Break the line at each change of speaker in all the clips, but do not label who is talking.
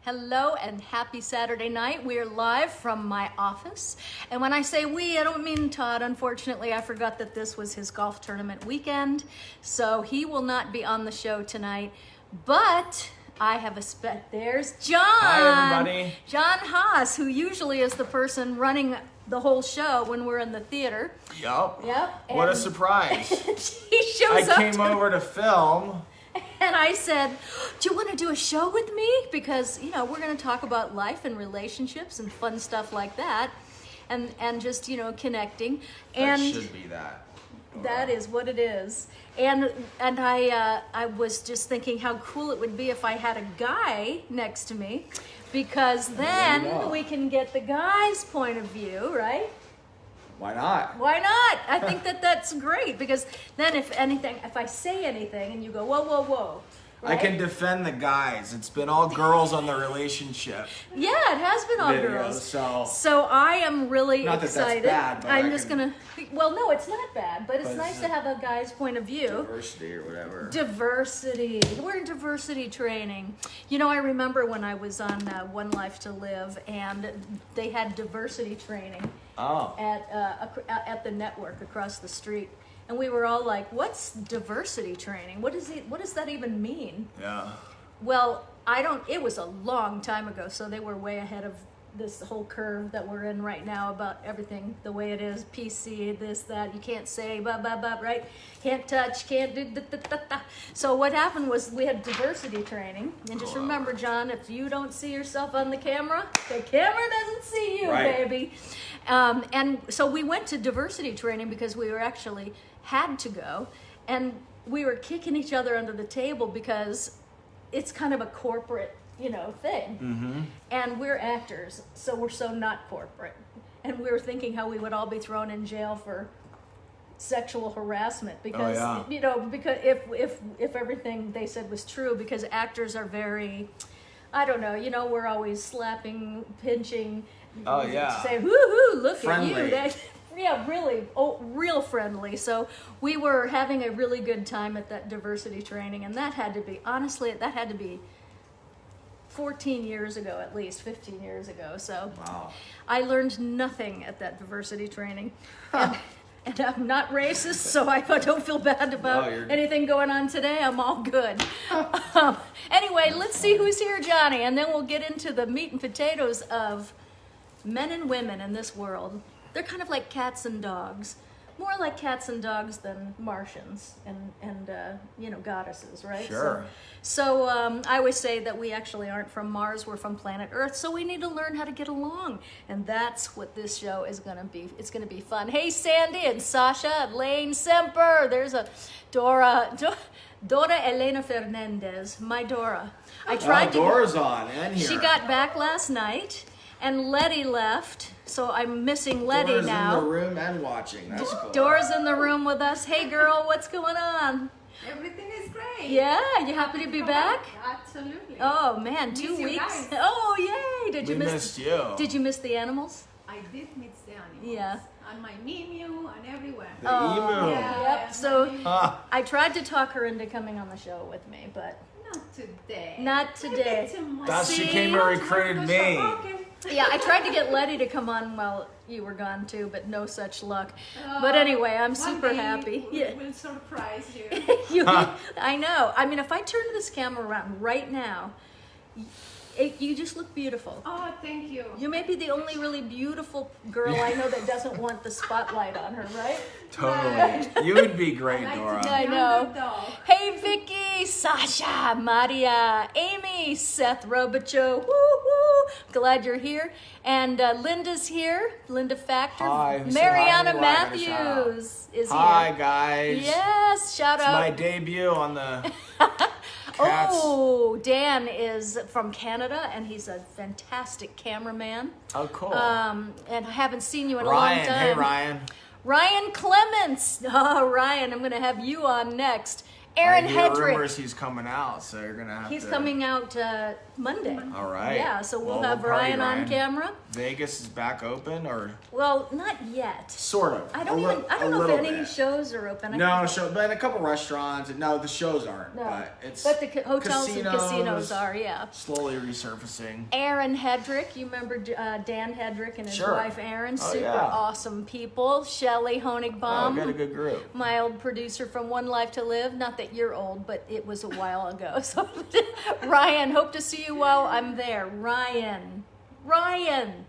Hello and happy Saturday night. We are live from my office. And when I say we, I don't mean Todd. Unfortunately, I forgot that this was his golf tournament weekend. So he will not be on the show tonight. But I have there's Jon.
Hi, everybody.
Jon Haas, who usually is the person running the whole show when we're in the theater.
Yep.
And
What a surprise.
he shows up.
I came over to film.
And I said, do you want to do a show with me? Because, you know, we're going to talk about life and relationships and fun stuff like that. And just, you know, connecting. And
That should be that.
that is what it is. And I was just thinking how cool it would be if I had a guy next to me. Because then we can get the guy's point of view, right?
Why not?
Why not? I think that's great, because then if I say anything and you go, whoa, whoa, whoa.
I
Right?
can defend the guys. It's been all girls on the relationship
Yeah, it has been all
video,
girls.
so
I am really
Not that that's
excited.
bad, but
I'm
I
just
can-
gonna. Well, no, it's not bad, but it's
But
nice
it's
to have a guy's point of view.
diversity or whatever.
Diversity. We're in diversity training. You know, I remember when I was on One Life to Live, and they had diversity training
Oh.
at the network across the street, and we were all like, "What's diversity training? What does that even mean?"
Yeah.
Well, I don't. It was a long time ago, so they were way ahead of this whole curve that we're in right now about everything the way it is. PC, this, that. You can't say blah blah blah, right? Can't touch, can't do da, da, da, da. So what happened was we had diversity training, and just remember, Jon, if you don't see yourself on the camera doesn't see you,
Right.
baby. And so we went to diversity training because we were actually had to go, and we were kicking each other under the table because it's kind of a corporate, you know, thing.
Mm-hmm.
And we're actors, so we're so not corporate. And we were thinking how we would all be thrown in jail for sexual harassment because you know, because if everything they said was true, because actors are very, I don't know, you know, we're always slapping, pinching,
Oh, yeah.
say woo-hoo, look
Friendly.
at you. Yeah, really, real friendly. So we were having a really good time at that diversity training, and that had to be, honestly, that had to be 14 years ago, at least 15 years ago. So
Wow.
I learned nothing at that diversity training. And I'm not racist, so I don't feel bad about
No, you're-
anything going on today. I'm all good. Anyway, let's see who's here, Johnny, and then we'll get into the meat and potatoes of men and women in this world. They're kind of like cats and dogs. More like cats and dogs than Martians and you know, goddesses, right?
Sure.
So I always say that we actually aren't from Mars, we're from planet Earth, so we need to learn how to get along. And that's what this show is going to be. It's going to be fun. Hey, Sandy and Sasha and Lane Semper. There's a Dora Elena Fernandez, my Dora. I tried
Dora's on and here.
She got back last night, and Letty left, so I'm missing Letty
Dora's
now.
in the room and watching. That's cool.
Dora's in the room with us. Hey, girl, what's going on?
Everything is great.
Yeah, you happy to be back?
Absolutely.
Oh man, 2
Miss you
weeks.
guys.
Oh yay! Did you
We
miss?
missed you.
Did you miss the animals?
I did meet the animals.
Yeah.
On my menu and everywhere.
The
Oh,
emu.
yeah.
Yep. So
Ah,
I tried to talk her into coming on the show with me, but
Not today.
not today.
Maybe tomorrow.
thought she
See?
came and recruited me.
Okay.
Yeah, I tried to get Letty to come on while you were gone too, but no such luck. But anyway, I'm
One
super
day
happy.
we will surprise you.
I know. I mean, if I turn this camera around right now, you just look beautiful.
Oh, thank you.
You may be the only really beautiful girl I know that doesn't want the spotlight on her, right?
Totally. You would be great,
I like
Dora.
to be
I know.
underdog.
Hey, Vicky, Sasha, Maria, Amy, Seth Robichaud. Woo-hoo. Glad you're here. And Linda's here. Linda Factor.
Hi. Say
Mariana
hi. Well, I gotta shout out.
Matthews is
Hi,
here.
guys.
Yes, shout
It's
out.
my debut on the Cats.
Oh, Dan is from Canada, and he's a fantastic cameraman.
Oh, cool.
And I haven't seen you in a
Ryan.
long time.
Hey, Ryan.
Ryan Clements. Oh, Ryan, I'm going to have you on next. Aaron
I hear
Hedrick.
rumors he's coming out, so you're gonna have
He's
to.
coming out Monday.
All right.
Yeah, so we'll
Well,
have
we'll party,
Ryan on
Ryan.
camera.
Vegas is back open, or
Well, not yet.
sort of.
I don't know if any shows are open.
No, but a couple restaurants. No, the shows aren't.
No.
But it's
But the hotels and casinos are, yeah.
slowly resurfacing.
Aaron Hedrick, you remember Dan Hedrick and his
Sure.
wife Aaron,
Oh,
super
yeah.
awesome people. Shelley Honigbaum,
Got a good group.
my old producer from One Life to Live. Not that you're old, but it was a while ago. So, Ryan, hope to see you while I'm there. Ryan,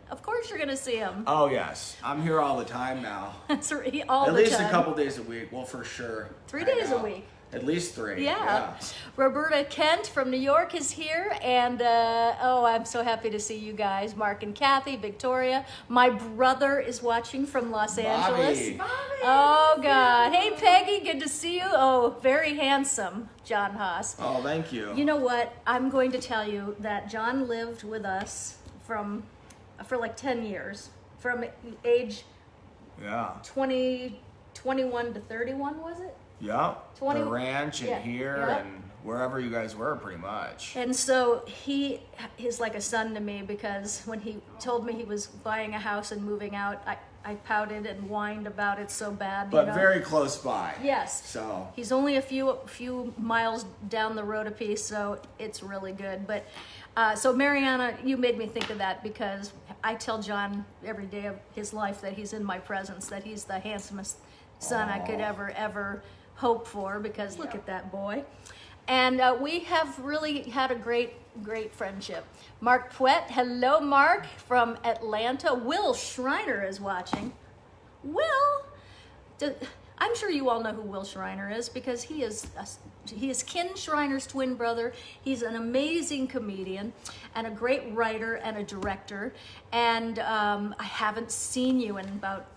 of course you're gonna see him.
Oh yes, I'm here all the time now.
That's right, all
At
the
least
time.
a couple days a week. Well, for sure.
3
hang
days a
out.
week.
At least 3.
Yeah. Roberta Kent from New York is here. And, I'm so happy to see you guys. Mark and Kathy, Victoria. My brother is watching from Los Angeles.
Bobby.
Oh, God. Hey, Peggy, good to see you. Oh, very handsome, Jon Haas.
Oh, thank you.
You know what? I'm going to tell you that John lived with us for like 10 years. From age
Yeah.
21 to 31, was it?
Yep.
20
the ranch and
yeah,
here
yep.
and wherever you guys were, pretty much.
And so he is like a son to me, because when he told me he was buying a house and moving out, I pouted and whined about it so bad.
But very close by.
Yes.
So.
He's only a few miles down the road a piece, so it's really good. But so Mariana, you made me think of that, because I tell John every day of his life that he's in my presence, that he's the handsomest son I could ever hope for, because look at that boy. And we have really had a great friendship. Mark Pwett, hello Mark from Atlanta. Will Schreiner is watching. Will, I'm sure you all know who Will Schreiner is, because he is Ken Schreiner's twin brother. He's an amazing comedian and a great writer and a director. And I haven't seen you in about,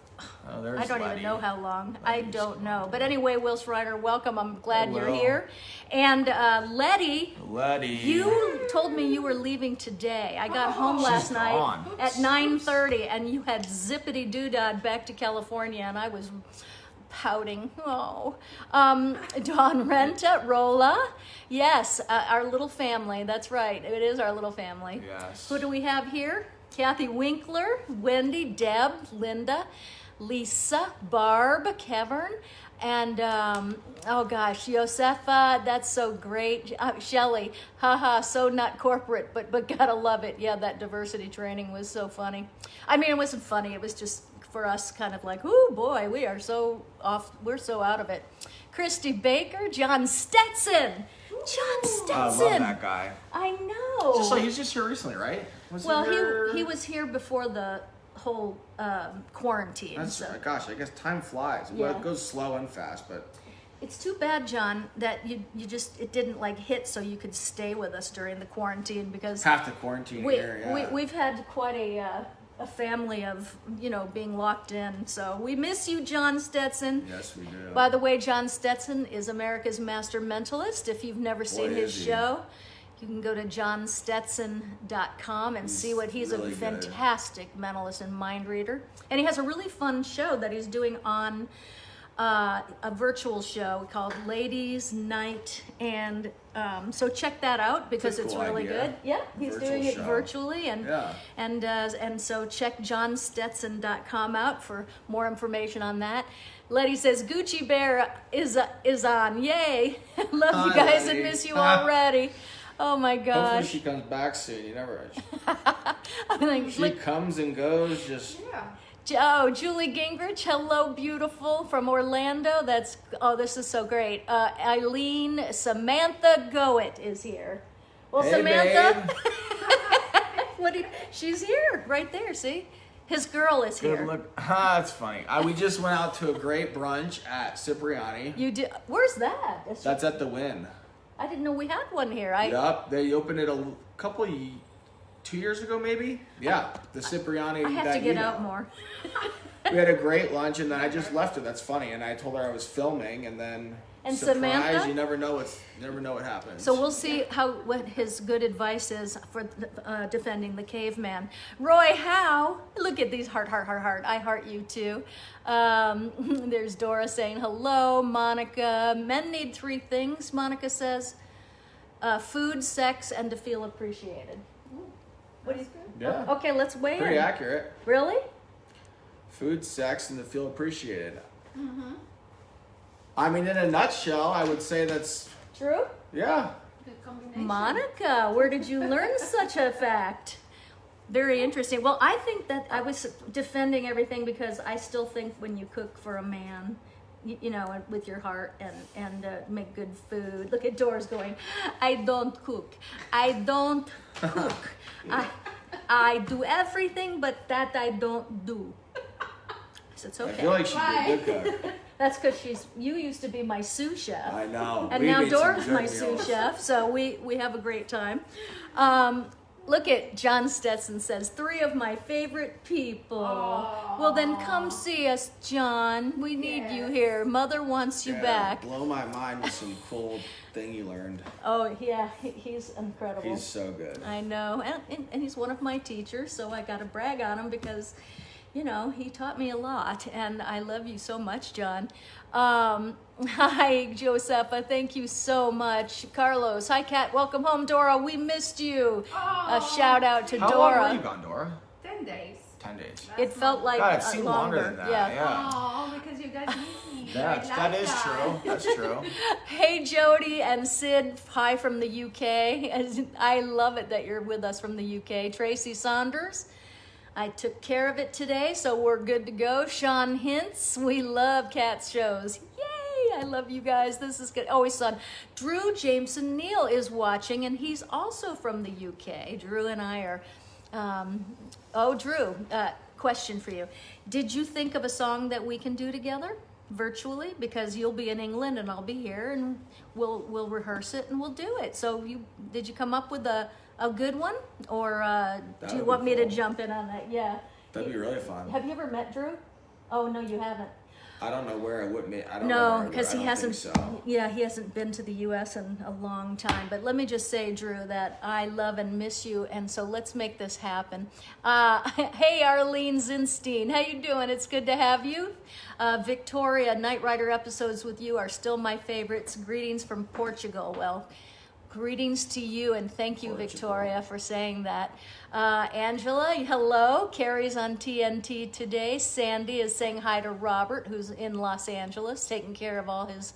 I don't even know how long. I don't know. But anyway, Will Schreiner, welcome. I'm glad you're here. And Letty, you told me you were leaving today. I got home last night at 9:30, and you had zippity-doo-dah back to California, and I was pouting. Oh. Don Renta, Rolla. Yes, our little family. That's right. It is our little family.
Yes.
Who do we have here? Kathy Winkler, Wendy, Deb, Linda, Lisa, Barb, Kevin, and oh gosh, Josefa, that's so great. Shelley, haha, so not corporate, but gotta love it. Yeah, that diversity training was so funny. I mean, it wasn't funny, it was just for us kind of like, oh boy, we are so off, we're so out of it. Christy Baker, John Stetson. John Stetson.
I love that guy.
I know.
He's just here recently, right?
He was here before the whole quarantine.
That's gosh, I guess time flies.
Yeah.
Well, it goes slow and fast, but
it's too bad, John, that you just it didn't like hit so you could stay with us during the quarantine, because
half the quarantine here. Yeah.
we've had quite a family of being locked in. So we miss you, John Stetson.
Yes, we do.
By the way, John Stetson is America's Master Mentalist. If you've never seen his show, you can go to johnstetson.com and see what he's really a fantastic mentalist and mind reader. And he has a really fun show that he's doing on a virtual show called Ladies Night. And so check that out, because it's really good. Yeah, he's doing it virtually. And so check johnstetson.com out for more information on that. Letty says Gucci Bear is on. Yay. Love you guys and miss you already. Oh my gosh.
Hopefully she comes back soon. You never.
She
comes and goes. Just.
Yeah.
Oh, Julie Gingrich, hello, beautiful, from Orlando. This is so great. Eileen, Samantha Goet is here. Well,
hey,
Samantha, she's here, right there. See, his girl is here.
Good look. That's funny. We just went out to a great brunch at Cipriani.
You did? Where's that?
That's at the Wynn.
I didn't know we had one here.
Yup, they opened it a couple 2 years ago, maybe. Yeah, the Cipriani.
I have to get out more.
We had a great lunch, and then I just left her. That's funny. And I told her I was filming, and then
And
Surprise,
Samantha?
you never know what happens.
So we'll see what his good advice is for defending the caveman. Roy Howe, look at these heart. I heart you too. There's Dora saying hello. Monica, men need 3 things, Monica says. Food, sex, and to feel appreciated. What do you think?
Yeah.
Okay, let's weigh
Pretty
in.
accurate.
Really?
Food, sex, and to feel appreciated. I mean, in a nutshell, I would say that's,
True?
yeah.
Good combination.
Monica, where did you learn such a fact? Very interesting. Well, I think that I was defending everything because I still think when you cook for a man, you know, with your heart and make good food. Look at Doris going, I don't cook. I don't cook. I do everything, but that I don't do. So it's okay.
I feel like she'd be a good cook.
That's because you used to be my sous chef.
I know.
And
We
now
made some
Dora's
good
my
meals.
sous chef, so we have a great time. Look at John Stetson says, 3 of my favorite people.
Aw.
Well, then come see us, John. We need you
Yes.
here. Mother wants you
Yeah,
back.
Blow my mind with some cool thing you learned.
Oh, yeah, he's incredible.
He's so good.
I know, and he's one of my teachers, so I got to brag on him because, you know, he taught me a lot, and I love you so much, John. Hi, Josepha, thank you so much. Carlos, hi, Kat, welcome home. Dora, we missed you. A shout out to
How
Dora.
long were you gone, Dora?
10 days.
10 days.
It felt like
God, it seemed longer
longer.
than that.
Yeah.
Yeah.
Oh, because you guys miss me.
That is true. That's true.
Hey, Jody and Sid, hi from the UK. I love it that you're with us from the UK. Tracy Saunders, I took care of it today, so we're good to go. Sean Hintz, we love Cat's shows. Yay! I love you guys. This is good. Always fun. Drew Jameson Neal is watching, and he's also from the UK. Drew and I are. Drew, question for you. Did you think of a song that we can do together virtually? Because you'll be in England and I'll be here, and we'll rehearse it and we'll do it. So did you come up with a good one, or do you
would
want
be
me to
cool.
jump in on that? Yeah.
That'd be really fun.
Have you ever met Drew? Oh no, you haven't.
I don't know where I would meet. I don't know.
No,
where I
because
would.
he
I don't
hasn't.
think so.
Yeah, he hasn't been to the U.S. in a long time. But let me just say, Drew, that I love and miss you, and so let's make this happen. Hey, Arlene Zinstein, how you doing? It's good to have you. Victoria, Knight Rider episodes with you are still my favorites. Greetings from Portugal. Well, greetings to you, and thank you,
Portugal.
Victoria, for saying that. Angela, hello. Carrie's on TNT today. Sandy is saying hi to Robert, who's in Los Angeles, taking care of all his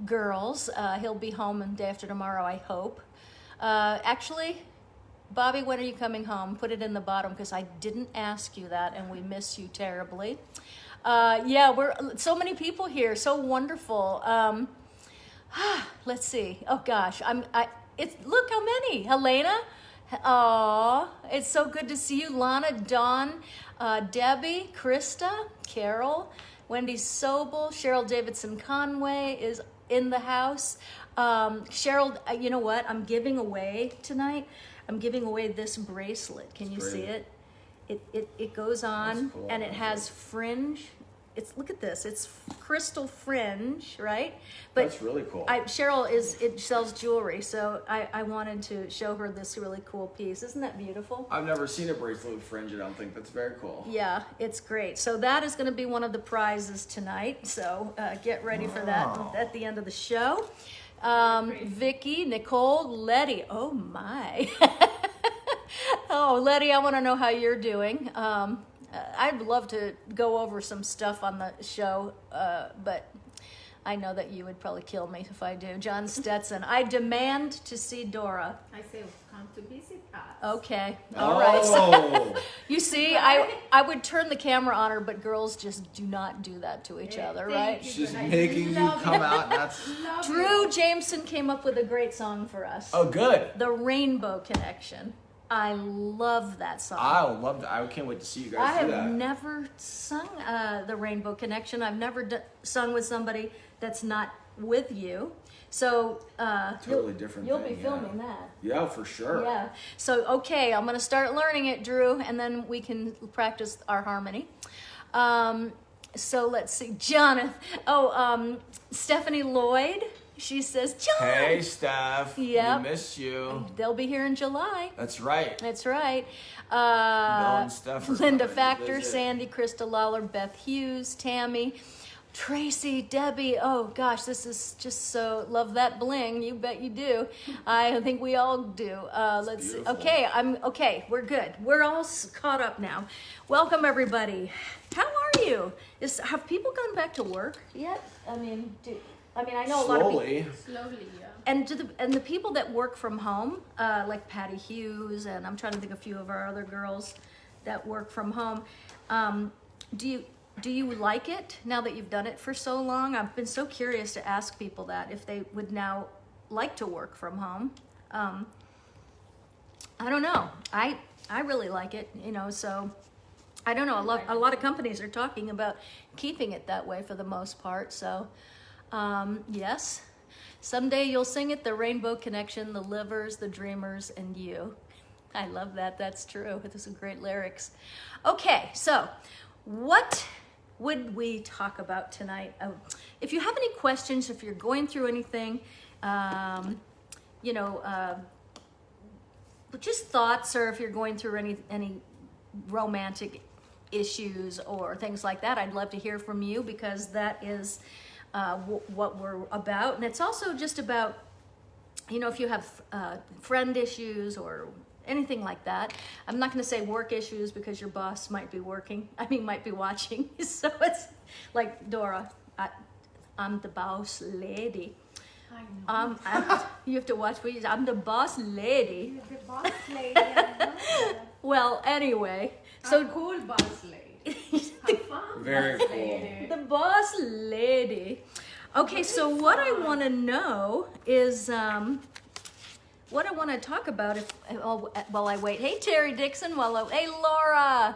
girls. He'll be home the day after tomorrow, I hope. Actually, Bobby, when are you coming home? Put it in the bottom, because I didn't ask you that, and we miss you terribly. Yeah, we're so many people here, so wonderful. Let's see. Oh gosh, look how many. Helena. Oh, it's so good to see you. Lana, Dawn, Debbie, Krista, Carol, Wendy Sobel, Cheryl Davidson Conway is in the house. Cheryl, you know what? I'm giving away tonight. I'm giving away this bracelet. Can you see it? It goes on,
That's cool.
and it has fringe. Look at this. It's crystal fringe, right? But
That's really cool.
Cheryl sells jewelry, so I wanted to show her this really cool piece. Isn't that beautiful?
I've never seen a bracelet with fringe. I don't think that's very cool.
Yeah, it's great. So that is going to be one of the prizes tonight. So get ready for that at the end of the show. Vicky, Nicole, Letty. Oh my. Oh, Letty, I want to know how you're doing. I'd love to go over some stuff on the show, but I know that you would probably kill me if I do. John Stetson, I demand to see Dora.
I say, come to visit us.
Okay, all right.
Oh.
You see, I would turn the camera on her, but girls just do not do that to each other,
Thank
right?
you.
She's
But I
making you
love
come
it.
out. That's
Love
Drew
you.
Jameson came up with a great song for us.
oh good.
The Rainbow Connection. I love that song.
I love that. I can't wait to see you guys
I
do
have
that.
never sung the Rainbow Connection. I've never sung with somebody that's not with you. So
Totally different
You'll
thing,
be
yeah.
filming that.
Yeah, for sure.
Yeah. So okay, I'm gonna start learning it, Drew, and then we can practice our harmony. So let's see, Jonathan. Stephanie Lloyd. She says, John.
Hey, Steph.
Yep.
We miss you.
They'll be here in July.
That's right.
That's right.
Bill and Steph are
Linda
coming to
Factor,
visit.
Sandy, Krista Lawler, Beth Hughes, Tammy, Tracy, Debbie. Oh gosh, this is just so, love that bling. You bet you do. I think we all do. Let's see.
beautiful.
Okay, we're good. We're all caught up now. Welcome everybody. How are you? Have people gone back to work yet? I mean, I know a lot of people.
Slowly.
Slowly, yeah.
And the people that work from home, like Patty Hughes, and I'm trying to think of a few of our other girls that work from home. Do you like it now that you've done it for so long? I've been so curious to ask people that if they would now like to work from home. I don't know. I really like it, so I don't know. A lot of companies are talking about keeping it that way for the most part. So yes. Someday you'll sing it, the Rainbow Connection, the Livers, the Dreamers, and you. I love that. That's true. Those are great lyrics. Okay, so what would we talk about tonight? If you have any questions, if you're going through anything, just thoughts, or if you're going through any romantic issues or things like that, I'd love to hear from you, because that is what we're about. And it's also just about, if you have friend issues or anything like that. I'm not going to say work issues, because your boss might be might be watching. So it's like, Dora, I'm the boss lady.
I know.
You have to watch me. I'm the boss lady.
You're the boss lady. I know that.
Well, anyway,
So cool boss lady. Have fun,
Very
boss
cool.
lady.
the boss lady. Okay, so what I want to know is what I want to talk about while I wait. Hey, Terry Dixon. Hey, Laura.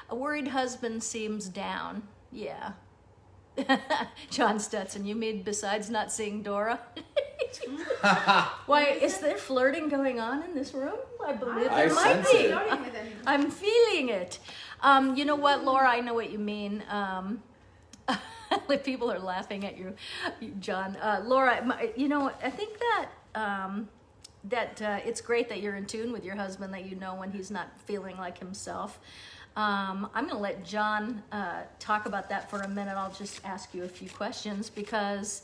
A worried husband seems down. Yeah. John Stetson, you mean besides not seeing Dora? Why, is there flirting going on in this room? I believe
I
there might
sense
be.
it.
Flirting with anyone.
I'm feeling it. You know what, Laura? I know what you mean. Like, people are laughing at you, John. Laura, I think that it's great that you're in tune with your husband, that you know when he's not feeling like himself. I'm going to let John talk about that for a minute. I'll just ask you a few questions, because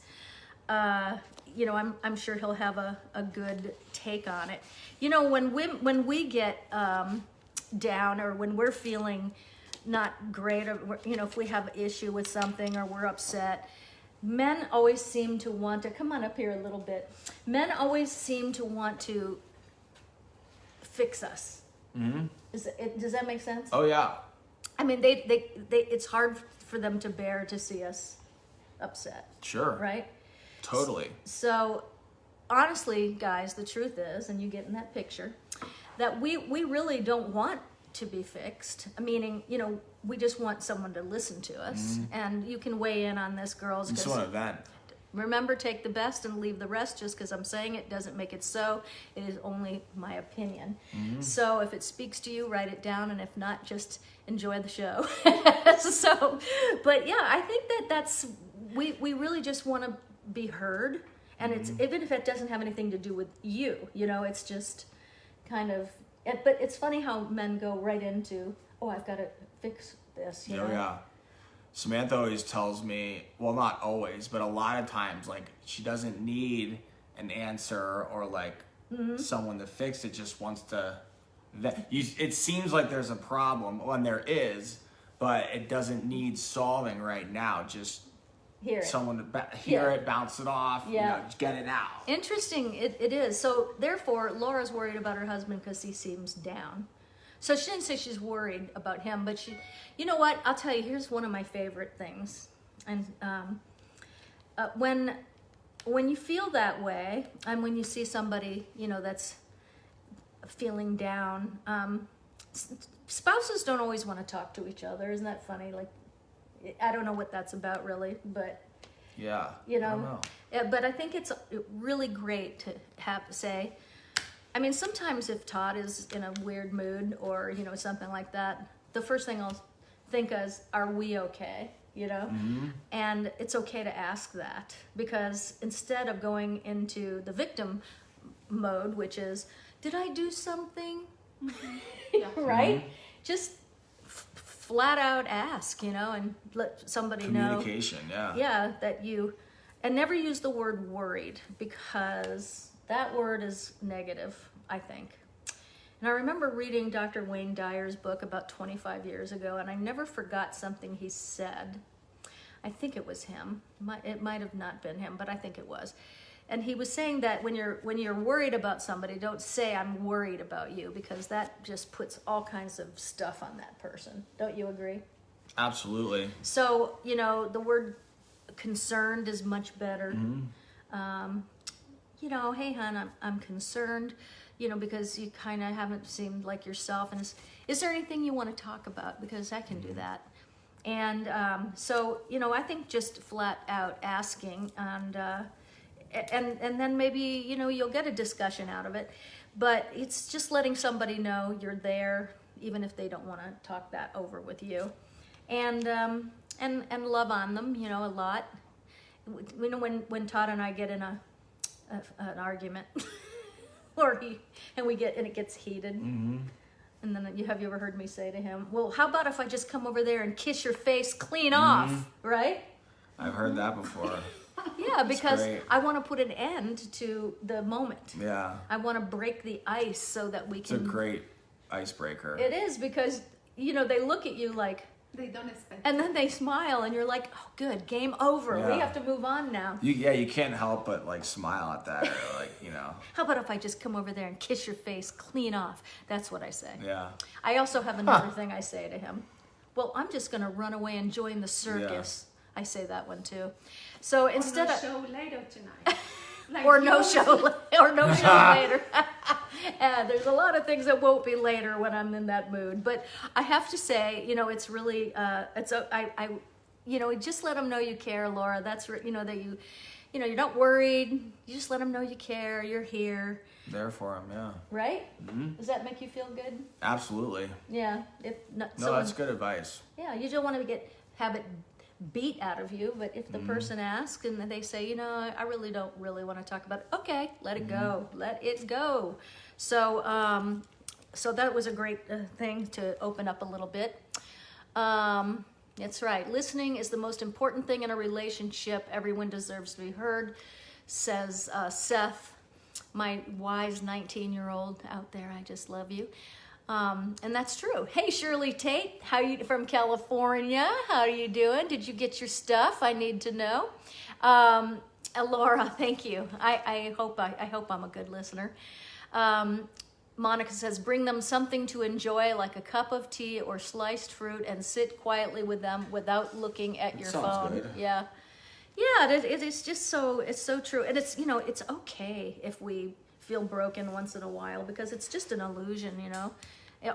I'm sure he'll have a good take on it. When we get down, or when we're feeling not great, or if we have an issue with something, or we're upset, men always seem to want to come on up here a little bit. Men always seem to want to fix us. Mm-hmm. Does that make sense?
Oh, yeah.
I mean, they it's hard for them to bear to see us upset.
Sure.
Right?
Totally.
So, honestly, guys, the truth is, and you get in that picture, that we really don't want to be fixed. Meaning, we just want someone to listen to us. Mm-hmm. And you can weigh in on this, girls.
It's an event.
Remember, take the best and leave the rest. Just because I'm saying it doesn't make it so. It is only my opinion. Mm-hmm. So if it speaks to you, write it down. And if not, just enjoy the show. But yeah, I think that's, we really just want to be heard. And it's, even if it doesn't have anything to do with you, it's just kind of, but it's funny how men go right into, I've got to fix this.
Oh, yeah. Samantha always tells me, well, not always, but a lot of times, like, she doesn't need an answer or like someone to fix it, just wants to, it seems like there's a problem, when there is, but it doesn't need solving right now. Just
hear it.
Someone to hear it, bounce it off, just get it out.
Interesting, it is. So therefore, Laura's worried about her husband because he seems down. So she didn't say she's worried about him, but you know what? I'll tell you, here's one of my favorite things. And when you feel that way, and when you see somebody, that's feeling down, spouses don't always want to talk to each other. Isn't that funny? Like, I don't know what that's about really, but
Yeah.
I don't know. But I think it's really great to have to say, I mean, sometimes if Todd is in a weird mood or, something like that, the first thing I'll think is, are we okay? you know? And it's okay to ask that, because instead of going into the victim mode, which is, did I do something?
Yeah.
Right? Just flat out ask, you know, and let somebody know.
Communication, yeah.
Yeah, that you, and never use the word worried, because that word is negative, I think. And I remember reading Dr. Wayne Dyer's book about 25 years ago, and I never forgot something he said. I think it was him. It might have not been him, but I think it was. And he was saying that when you're worried about somebody, don't say I'm worried about you, because that just puts all kinds of stuff on that person. Don't you agree?
Absolutely.
So, you know, the word concerned is much better. You know, hey, hon, I'm concerned, you know, because you kind of haven't seemed like yourself. And is there anything you want to talk about? Because I can do that. And so, you know, I think just flat out asking, and then maybe, you know, you'll get a discussion out of it. But it's just letting somebody know you're there, even if they don't want to talk that over with you. And love on them, you know, a lot. You know, when Todd and I get in an argument, and it gets heated, and then you ever heard me say to him, well, how about if I just come over there and kiss your face clean off, right?
I've heard that before.
Yeah, because
great.
I want to put an end to the moment.
Yeah.
I want to break the ice so that we can.
It's a great icebreaker.
It is, because, you know, they look at you like,
They don't expect.
and then they smile, and you're like, oh, good, game over. We
Yeah.
have to move on now.
You can't help but like smile at that, or like, you know.
How about if I just come over there and kiss your face clean off? That's what I say.
Yeah.
I also have another thing I say to him. Well, I'm just going to run away and join the circus. I say that one too. So instead
no
of
show later tonight. Like
or no
usually.
show or no show later. There's a lot of things that won't be later when I'm in that mood. But I have to say, you know, it's really I you know, just let them know you care, Laura. That's you know, that you know, you're not worried. You just let them know you care. You're here.
There for him, yeah.
Right? Does that make you feel good?
Absolutely.
Yeah. If not,
No, that's good advice.
Yeah, you don't want to have it beat out of you, but if the person asks and they say, you know, I really don't want to talk about it, okay, let it go. Let it go. So so that was a great thing to open up a little bit. That's right. Listening is the most important thing in a relationship. Everyone deserves to be heard, says Seth, my wise 19-year-old out there. I just love you. And that's true. Hey, Shirley Tate, how you from California? How are you doing? Did you get your stuff? I need to know. Laura, thank you. I hope I'm a good listener. Monica says, bring them something to enjoy, like a cup of tea or sliced fruit, and sit quietly with them without looking at your
sounds
phone.
good.
Yeah. Yeah, it's just it's so true. And it's, you know, it's okay if we feel broken once in a while, because it's just an illusion, you know.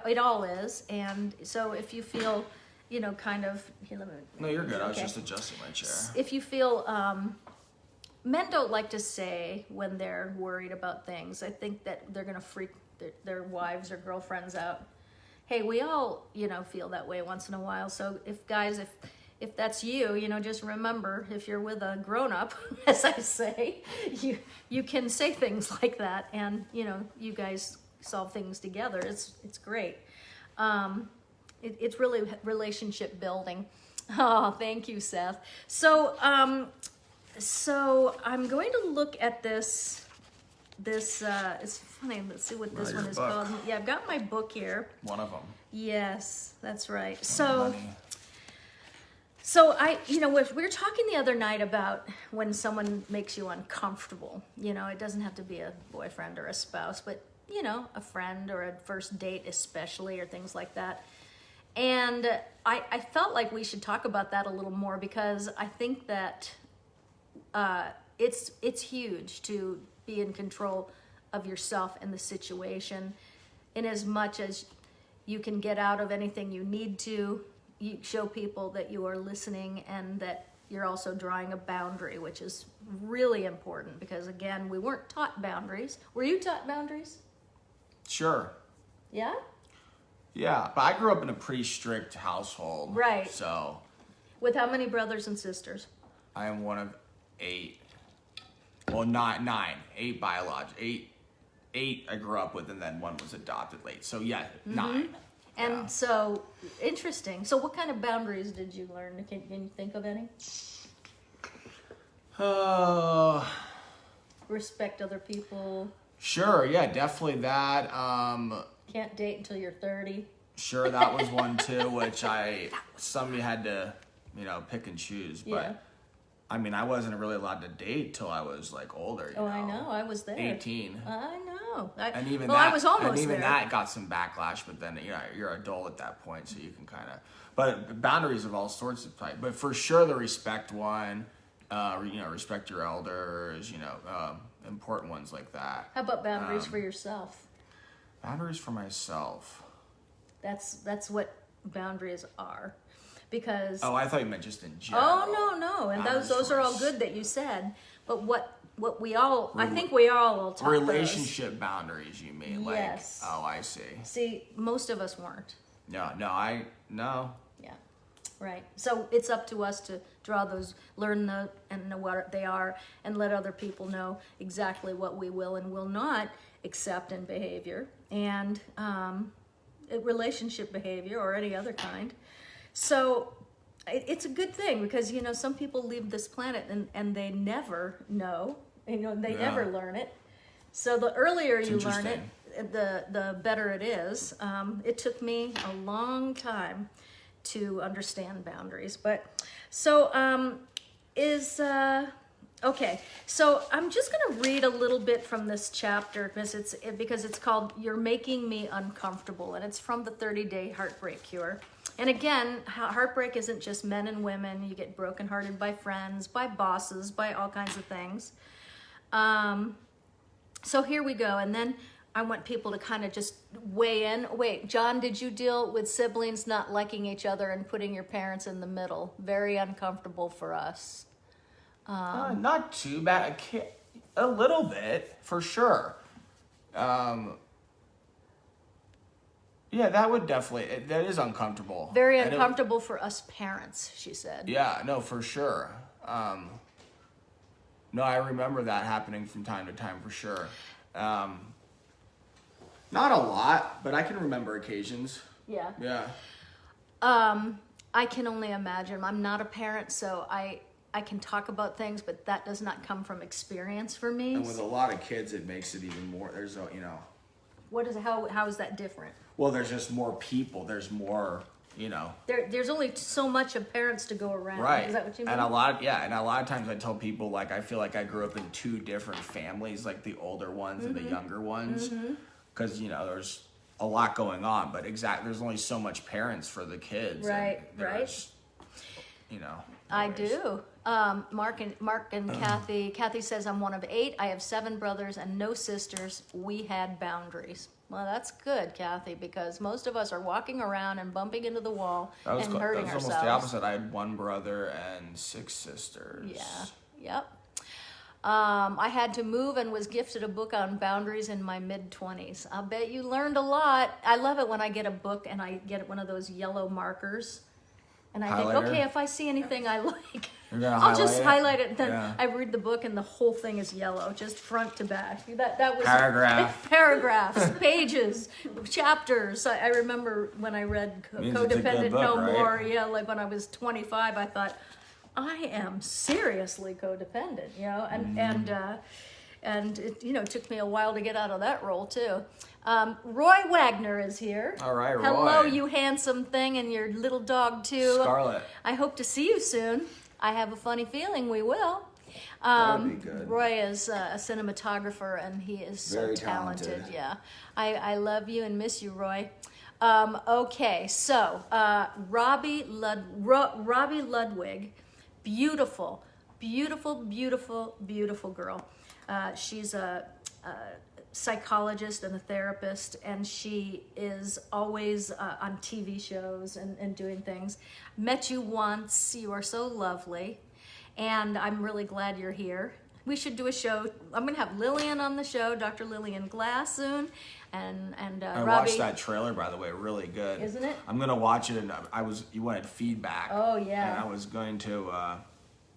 It all is. And so if you feel, you know, kind of... Here,
No, you're good. I was
Okay.
just adjusting my chair.
If you feel... men don't like to say when they're worried about things. I think that they're going to freak their wives or girlfriends out. Hey, we all, you know, feel that way once in a while. So if that's you, you know, just remember, if you're with a grown-up, as I say, you can say things like that, and, you know, you guys solve things together. It's great. It's really relationship building. Oh, thank you, Seth. So I'm going to look at this. It's funny. Let's see what this
Your
one is
book.
called. Yeah, I've got my book here.
One of them.
Yes, that's right.
Money.
So we were talking the other night about when someone makes you uncomfortable. You know, it doesn't have to be a boyfriend or a spouse, but, you know, a friend or a first date especially, or things like that. And I felt like we should talk about that a little more, because I think that it's huge to be in control of yourself and the situation, in as much as you can get out of anything you need to. You show people that you are listening, and that you're also drawing a boundary, which is really important, because, again, we weren't taught boundaries. Were you taught boundaries?
Sure.
Yeah?
Yeah, but I grew up in a pretty strict household.
Right.
So
With how many brothers and sisters?
I am one of 8. Well, not 9. 8 biological. 8 I grew up with, and then 1 was adopted late. So yeah, 9.
And
Yeah.
so, interesting. So what kind of boundaries did you learn? Can you think of any? Respect other people.
Sure. Yeah, definitely that.
Can't date until you're 30.
Sure, that was one too, which some you had to, pick and choose. But
Yeah.
I mean, I wasn't really allowed to date till I was like older.
Oh, I know. I was there.
18.
I know.
And even
I was almost
and even
there.
that got some backlash. But then you're an adult at that point, so you can kind of. But boundaries of all sorts of type. But for sure, the respect one. Respect your elders. Important ones like that.
How about boundaries for yourself?
Boundaries for myself.
That's what boundaries are. Because
Oh, I thought you meant just in general.
oh no, and
Boundaries
those
for
are all
us.
good that you said. But what we all I think we all taught those.
Relationship boundaries, you mean?
Yes.
Like, oh, I see.
See, most of us weren't.
No.
Yeah, right. So it's up to us to draw those, learn the, and know what they are, and let other people know exactly what we will and will not accept in behavior and relationship behavior or any other kind. So it's a good thing because some people leave this planet and they never know. They never learn it. So the earlier you learn it, the better it is. It took me a long time to understand boundaries, but so okay. So I'm just going to read a little bit from this chapter because it's called "You're Making Me Uncomfortable," and it's from the 30-Day Heartbreak Cure. And again, heartbreak isn't just men and women. You get brokenhearted by friends, by bosses, by all kinds of things. So here we go. And then I want people to kind of just weigh in. Wait, John, did you deal with siblings not liking each other and putting your parents in the middle? Very uncomfortable for us.
Not too bad. A little bit, for sure. Yeah, that would definitely, that is uncomfortable.
Very
And
uncomfortable for us parents, she said.
Yeah, no, for sure. No, I remember that happening from time to time, for sure. Not a lot, but I can remember occasions.
Yeah.
Yeah.
I can only imagine. I'm not a parent, so I can talk about things, but that does not come from experience for me.
And with a lot of kids, it makes it even more,
How is that different?
Well, there's just more people. There's more,
There's only so much of parents to go around.
Right.
Is that what you mean?
And a lot of times I tell people, like, I feel like I grew up in 2 different families, like the older ones and the younger ones. Because, there's a lot going on, but there's only so much parents for the kids.
Right,
and there's,
I do. Mark and Kathy. Kathy says, I'm one of 8. I have 7 brothers and no sisters. We had boundaries. Well, that's good, Kathy, because most of us are walking around and bumping into the wall and hurting
that was
ourselves.
almost the opposite. I had 1 brother and 6 sisters.
Yeah. Yep. I had to move and was gifted a book on boundaries in my mid-20s. I'll bet you learned a lot. I love it when I get a book and I get one of those yellow markers. And I think,
Highlighter?
okay, if I see anything I like,
You're gonna
I'll just highlight it. And then
Yeah.
I read the book and the whole thing is yellow, just front to back. That was
Paragraph.
paragraphs, pages, chapters. I remember when I read
Means it's a good
Codependent
book,
No
right?
More. Yeah, like when I was 25, I thought, I am seriously codependent, and it took me a while to get out of that role too. Roy Wagner is here.
All right, Roy.
Hello, you handsome thing, and your little dog too.
Scarlet.
I hope to see you soon. I have a funny feeling we will.
That would be good.
Roy is a cinematographer, and he is so
Very
talented.
talented.
Yeah, I love you and miss you, Roy. Okay, so Robbie Ludwig, beautiful, beautiful, beautiful, beautiful girl. She's a psychologist and a therapist, and she is always on TV shows and doing things. Met you once. You are so lovely, and I'm really glad you're here. We should do a show. I'm going to have Lillian on the show, Dr. Lillian Glass, soon. and
I
Robbie.
watched that trailer, by the way, really good.
Isn't it?
I'm gonna watch it, and you wanted feedback.
Oh, yeah.
And I was going to,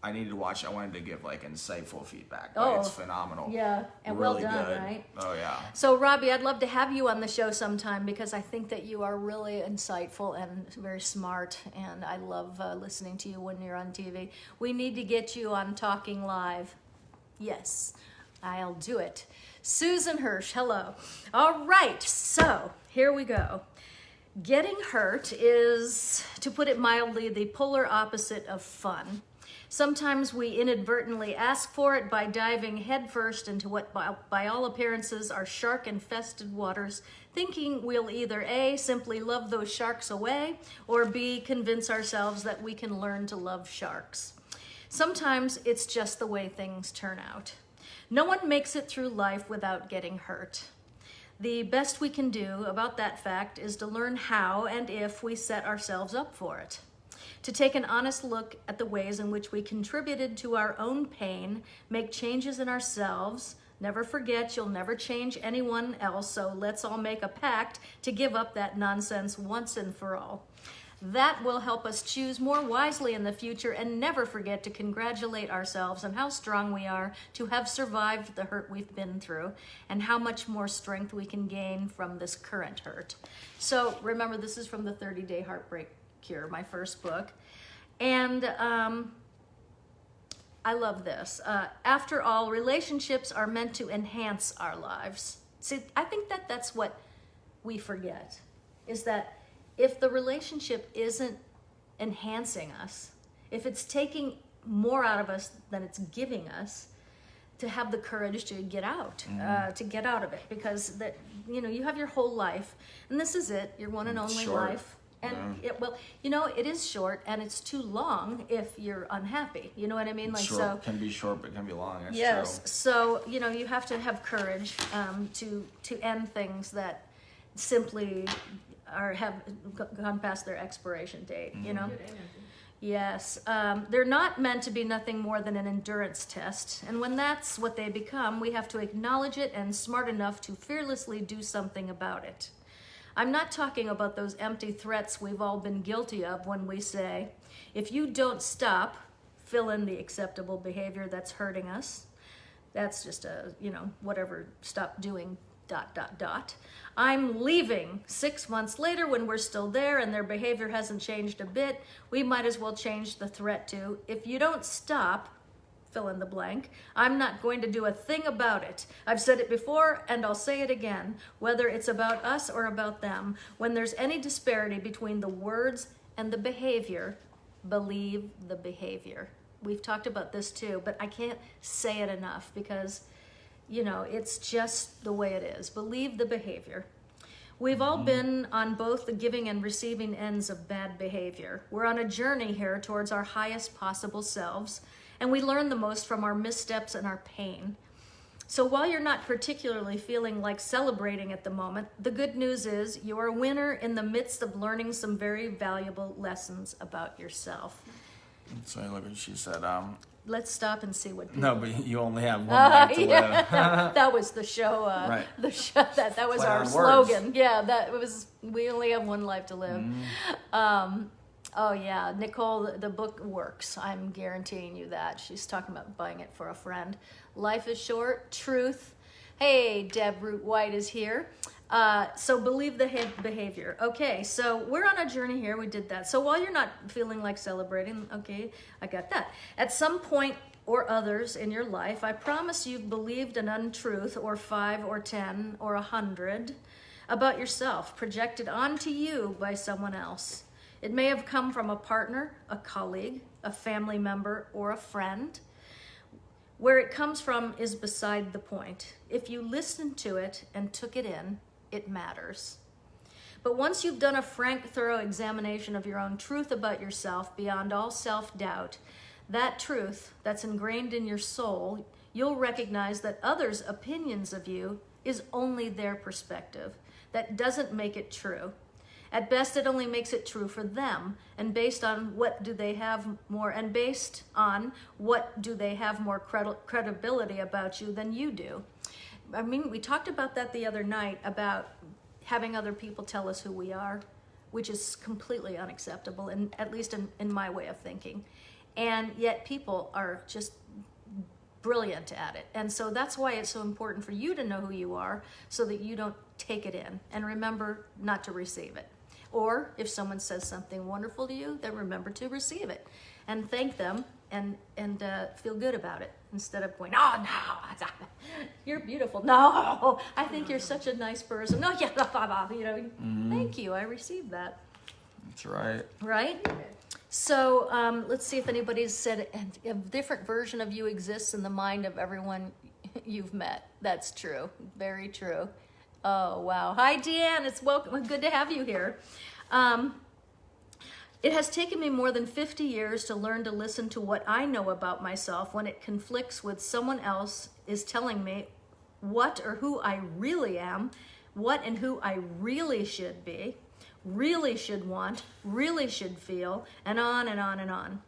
I needed to watch it. I wanted to give like insightful feedback. But
Oh,
it's phenomenal.
Yeah, and
really
well done,
good.
right?
Oh yeah.
So, Robbie, I'd love to have you on the show sometime because I think that you are really insightful and very smart, and I love listening to you when you're on TV. We need to get you on Talking Live. Yes, I'll do it. Susan Hirsch, hello. All right, so here we go. Getting hurt is, to put it mildly, the polar opposite of fun. Sometimes we inadvertently ask for it by diving headfirst into what by all appearances are shark-infested waters, thinking we'll either A, simply love those sharks away, or B, convince ourselves that we can learn to love sharks. Sometimes it's just the way things turn out. No one makes it through life without getting hurt. The best we can do about that fact is to learn how and if we set ourselves up for it. To take an honest look at the ways in which we contributed to our own pain, make changes in ourselves. Never forget you'll never change anyone else, so let's all make a pact to give up that nonsense once and for all. That will help us choose more wisely in the future and never forget to congratulate ourselves on how strong we are to have survived the hurt we've been through and how much more strength we can gain from this current hurt. So remember, this is from the 30-Day Heartbreak Cure, my first book. And I love this. After all, relationships are meant to enhance our lives. See, I think that that's what we forget, is that if the relationship isn't enhancing us, if it's taking more out of us than it's giving us, to have the courage to get out, of it, because that, you have your whole life, and this is it, your one and only
short.
life. And it is short, and it's too long if you're unhappy. You know what I mean? Like,
short,
so
can be short, but can be long. That's
yes.
true.
So you have to have courage to end things that simply have gone past their expiration date.
Good energy.
Yes, they're not meant to be nothing more than an endurance test. And when that's what they become, we have to acknowledge it and smart enough to fearlessly do something about it. I'm not talking about those empty threats we've all been guilty of when we say, if you don't stop, fill in the acceptable behavior that's hurting us. That's just whatever, stop doing, ... I'm leaving. 6 months later, when we're still there and their behavior hasn't changed a bit, we might as well change the threat to, if you don't stop, fill in the blank, I'm not going to do a thing about it. I've said it before and I'll say it again, whether it's about us or about them. When there's any disparity between the words and the behavior, believe the behavior. We've talked about this too, but I can't say it enough because, it's just the way it is. Believe the behavior. We've all been on both the giving and receiving ends of bad behavior. We're on a journey here towards our highest possible selves, and we learn the most from our missteps and our pain. So while you're not particularly feeling like celebrating at the moment, the good news is you're a winner in the midst of learning some very valuable lessons about yourself.
So look what she said.
Let's stop and see what people...
No, but you only have one life to live.
that was the show.
Right.
The show that was
Play
our
on
slogan.
words.
Yeah, that was. We only have one life to live. Oh yeah, Nicole, the book works. I'm guaranteeing you that. She's talking about buying it for a friend. Life is short. Truth. Hey, Deb Root White is here. So believe the behavior. Okay, so we're on a journey here. We did that. So while you're not feeling like celebrating, okay, I got that. At some point or others in your life, I promise you've believed an untruth, or 5 or 10 or 100 about yourself, projected onto you by someone else. It may have come from a partner, a colleague, a family member, or a friend. Where it comes from is beside the point. If you listened to it and took it in, it matters. But once you've done a frank, thorough examination of your own truth about yourself beyond all self-doubt, that truth that's ingrained in your soul, you'll recognize that others' opinions of you is only their perspective. That doesn't make it true. At best, it only makes it true for them, and based on what do they have more credibility about you than you do. I mean, we talked about that the other night, about having other people tell us who we are, which is completely unacceptable, and at least in my way of thinking. And yet people are just brilliant at it. And so that's why it's so important for you to know who you are, so that you don't take it in, and remember not to receive it. Or if someone says something wonderful to you, then remember to receive it and thank them, and feel good about it, instead of going, oh no, you're beautiful. No, I think you're such a nice person. No, yeah, you know, thank you, I received that.
That's right.
Right? So let's see if anybody's said a different version of you exists in the mind of everyone you've met. That's true. Very true. Oh, wow. Hi, Deanne. It's welcome. Good to have you here. It has taken me more than 50 years to learn to listen to what I know about myself when it conflicts with someone else is telling me what or who I really am, what and who I really should be, really should want, really should feel, and on and on and on.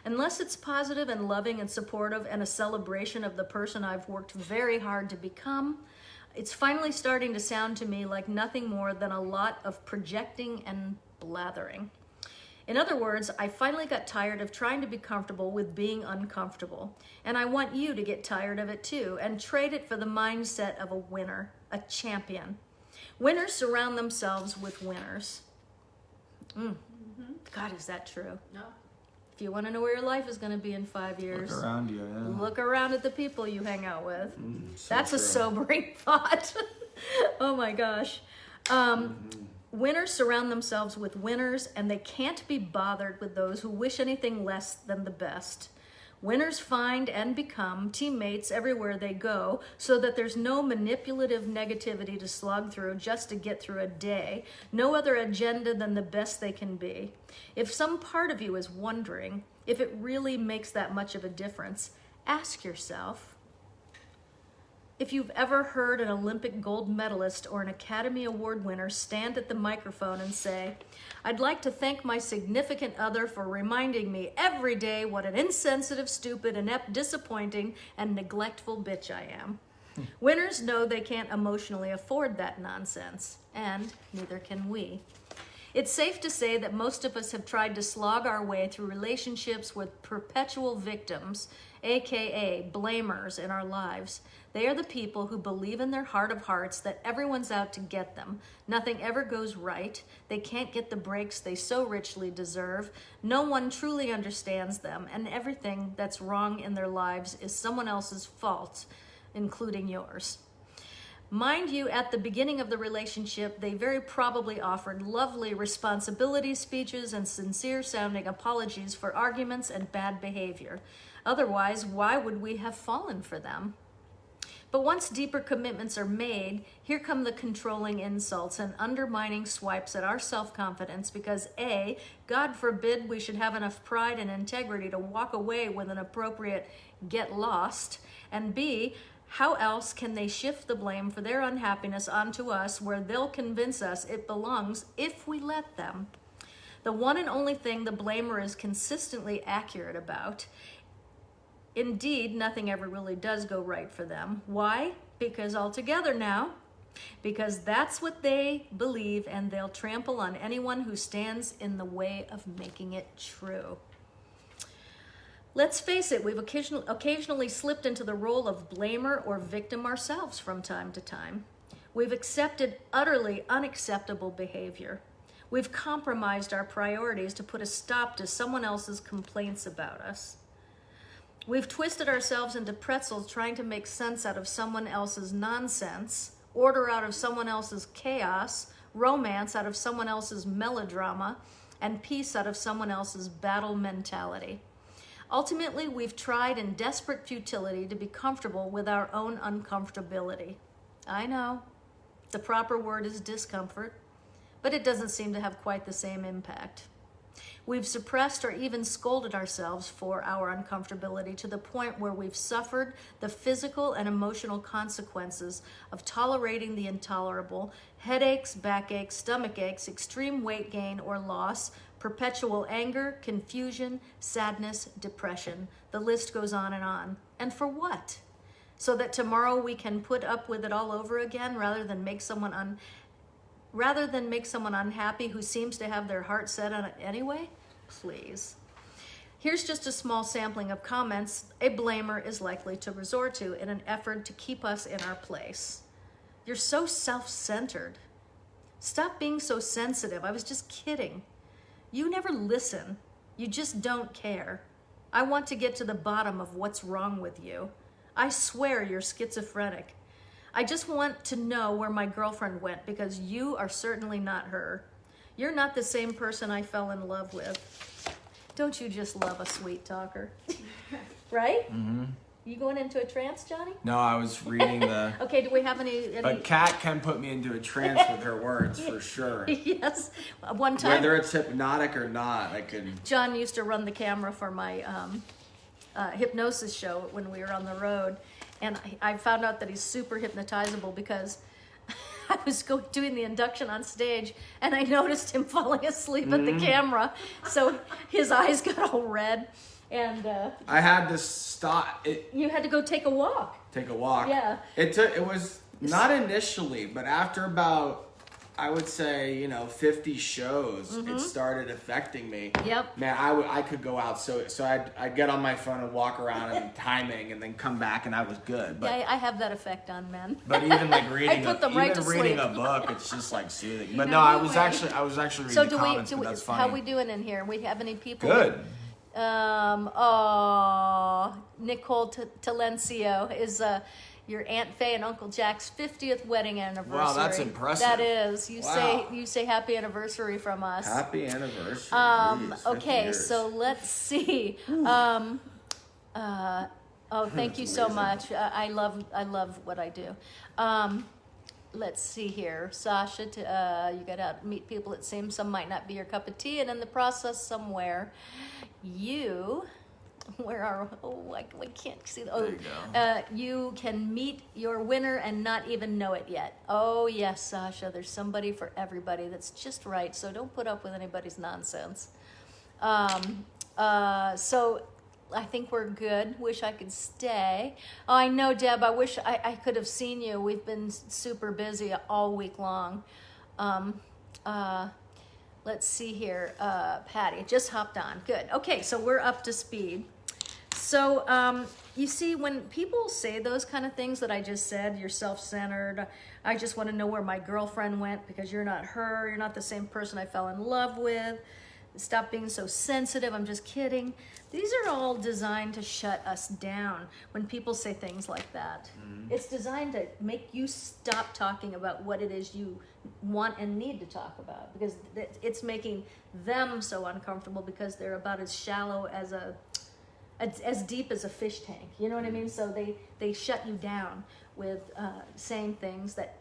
Unless it's positive and loving and supportive and a celebration of the person I've worked very hard to become, it's finally starting to sound to me like nothing more than a lot of projecting and blathering. In other words, I finally got tired of trying to be comfortable with being uncomfortable. And I want you to get tired of it too, and trade it for the mindset of a winner, a champion. Winners surround themselves with winners. God, is that true?
No.
If you want to know where your life is going to be in 5 years,
Look around you, yeah.
look around at the people you hang out with.
So
That's a
true.
sobering thought. Oh my gosh. Winners surround themselves with winners, and they can't be bothered with those who wish anything less than the best. Winners find and become teammates everywhere they go, so that there's no manipulative negativity to slog through just to get through a day, no other agenda than the best they can be. If some part of you is wondering if it really makes that much of a difference, ask yourself, if you've ever heard an Olympic gold medalist or an Academy Award winner stand at the microphone and say, I'd like to thank my significant other for reminding me every day what an insensitive, stupid, inept, disappointing, and neglectful bitch I am. Winners know they can't emotionally afford that nonsense, and neither can we. It's safe to say that most of us have tried to slog our way through relationships with perpetual victims, aka blamers, in our lives. They are the people who believe in their heart of hearts that everyone's out to get them. Nothing ever goes right. They can't get the breaks they so richly deserve. No one truly understands them, and everything that's wrong in their lives is someone else's fault, including yours. Mind you, at the beginning of the relationship, they very probably offered lovely responsibility speeches and sincere-sounding apologies for arguments and bad behavior. Otherwise, why would we have fallen for them? But once deeper commitments are made, here come the controlling insults and undermining swipes at our self-confidence because A, God forbid we should have enough pride and integrity to walk away with an appropriate get lost, and B, how else can they shift the blame for their unhappiness onto us where they'll convince us it belongs if we let them? The one and only thing the blamer is consistently accurate about. Indeed, nothing ever really does go right for them. Why? Because altogether now. Because that's what they believe, and they'll trample on anyone who stands in the way of making it true. Let's face it, we've occasionally slipped into the role of blamer or victim ourselves from time to time. We've accepted utterly unacceptable behavior. We've compromised our priorities to put a stop to someone else's complaints about us. We've twisted ourselves into pretzels trying to make sense out of someone else's nonsense, order out of someone else's chaos, romance out of someone else's melodrama, and peace out of someone else's battle mentality. Ultimately, we've tried in desperate futility to be comfortable with our own uncomfortability. I know, the proper word is discomfort, but it doesn't seem to have quite the same impact. We've suppressed or even scolded ourselves for our uncomfortability to the point where we've suffered the physical and emotional consequences of tolerating the intolerable, headaches, backaches, stomach aches, extreme weight gain or loss, perpetual anger, confusion, sadness, depression. The list goes on. And for what? so that tomorrow we can put up with it all over again rather than make someone unhappy who seems to have their heart set on it anyway? Please. Here's just a small sampling of comments a blamer is likely to resort to in an effort to keep us in our place. You're so self-centered. Stop being so sensitive. I was just kidding. You never listen. You just don't care. I want to get to the bottom of what's wrong with you. I swear you're schizophrenic. I just want to know where my girlfriend went because you are certainly not her. You're not the same person I fell in love with. Don't you just love a sweet talker? Right?
Mm-hmm.
You going into a trance, Johnny?
No, I was reading the.
Okay, do we have any...
But Kat can put me into a trance with her words for sure.
Yes. One time...
Whether it's hypnotic or not, I could...
John used to run the camera for my hypnosis show when we were on the road. And I found out that he's super hypnotizable because I was doing the induction on stage and I noticed him falling asleep at the camera. So his eyes got all red. And
I had to stop.
You had to go take a walk.
Take a walk.
Yeah.
It was not initially, but after about, I would say, 50 shows, it started affecting me.
Yep.
Man, I could go out, so I'd get on my phone and walk around and timing, and then come back, and I was good. But,
Yeah, I have that effect on men.
But even like reading,
put them right to
reading
sleep.
a book, it's just like soothing. But no, I was actually reading
So
the comments, but that's funny.
how we doing in here? We have any people?
Good.
Nicole Talencio is your Aunt Faye and Uncle Jack's 50th wedding anniversary.
Wow, that's impressive.
That is. You
Wow.
say happy anniversary from us.
Happy anniversary. Jeez, 50
Okay,
years.
so let's see. Thank you so much. I love what I do. Let's see here, Sasha. You got to meet people. It seems some might not be your cup of tea, and in the process, somewhere, where are? Oh, I can't see.
There you go.
You can meet your winner and not even know it yet. Oh yes, Sasha. There's somebody for everybody. That's just right. So don't put up with anybody's nonsense. So I think we're good. Wish I could stay. Oh, I know, Deb. I wish I could have seen you. We've been super busy all week long. Let's see here. Patty just hopped on. Good. Okay, so we're up to speed. So you see, when people say those kind of things that I just said, you're self-centered. I just want to know where my girlfriend went because you're not her. You're not the same person I fell in love with. Stop being so sensitive. I'm just kidding. These are all designed to shut us down when people say things like that. It's designed to make you stop talking about what it is you want and need to talk about because it's making them so uncomfortable because they're about as shallow as deep as a fish tank. You know what I mean? So they shut you down with saying things that,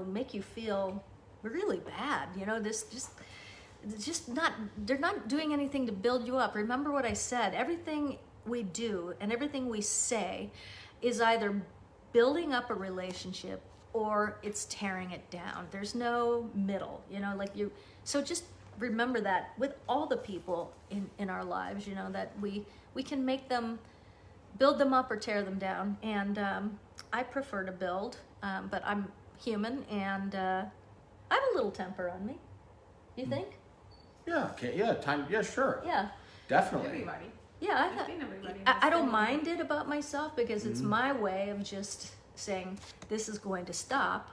make you feel really bad. They're not doing anything to build you up. Remember what I said. Everything we do and everything we say is either building up a relationship or it's tearing it down. There's no middle, so just remember that with all the people in our lives, that we can build them up or tear them down. And I prefer to build, but I'm human and I have a little temper on me. You think?
Yeah. Okay. Yeah. Time. Yeah. Sure.
Yeah.
Definitely.
Everybody.
Yeah,
I think everybody.
I don't mind it about myself because it's my way of just saying this is going to stop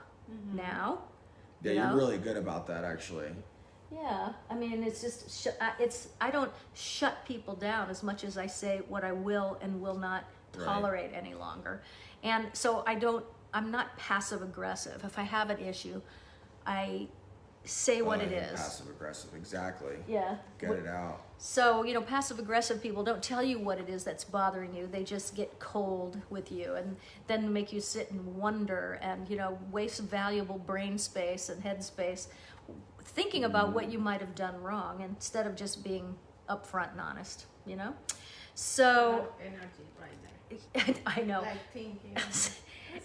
now.
Yeah, you're really good about that, actually.
Yeah, I mean, it's just I don't shut people down as much as I say what I will and will not tolerate any longer, and so I'm not passive aggressive. If I have an issue, I say what it is.
Passive aggressive, exactly.
Yeah.
Get it out.
So, passive aggressive people don't tell you what it is that's bothering you. They just get cold with you and then make you sit and wonder and, waste valuable brain space and head space thinking about what you might have done wrong instead of just being upfront and honest, So,
Energy right there.
I know.
Like thinking.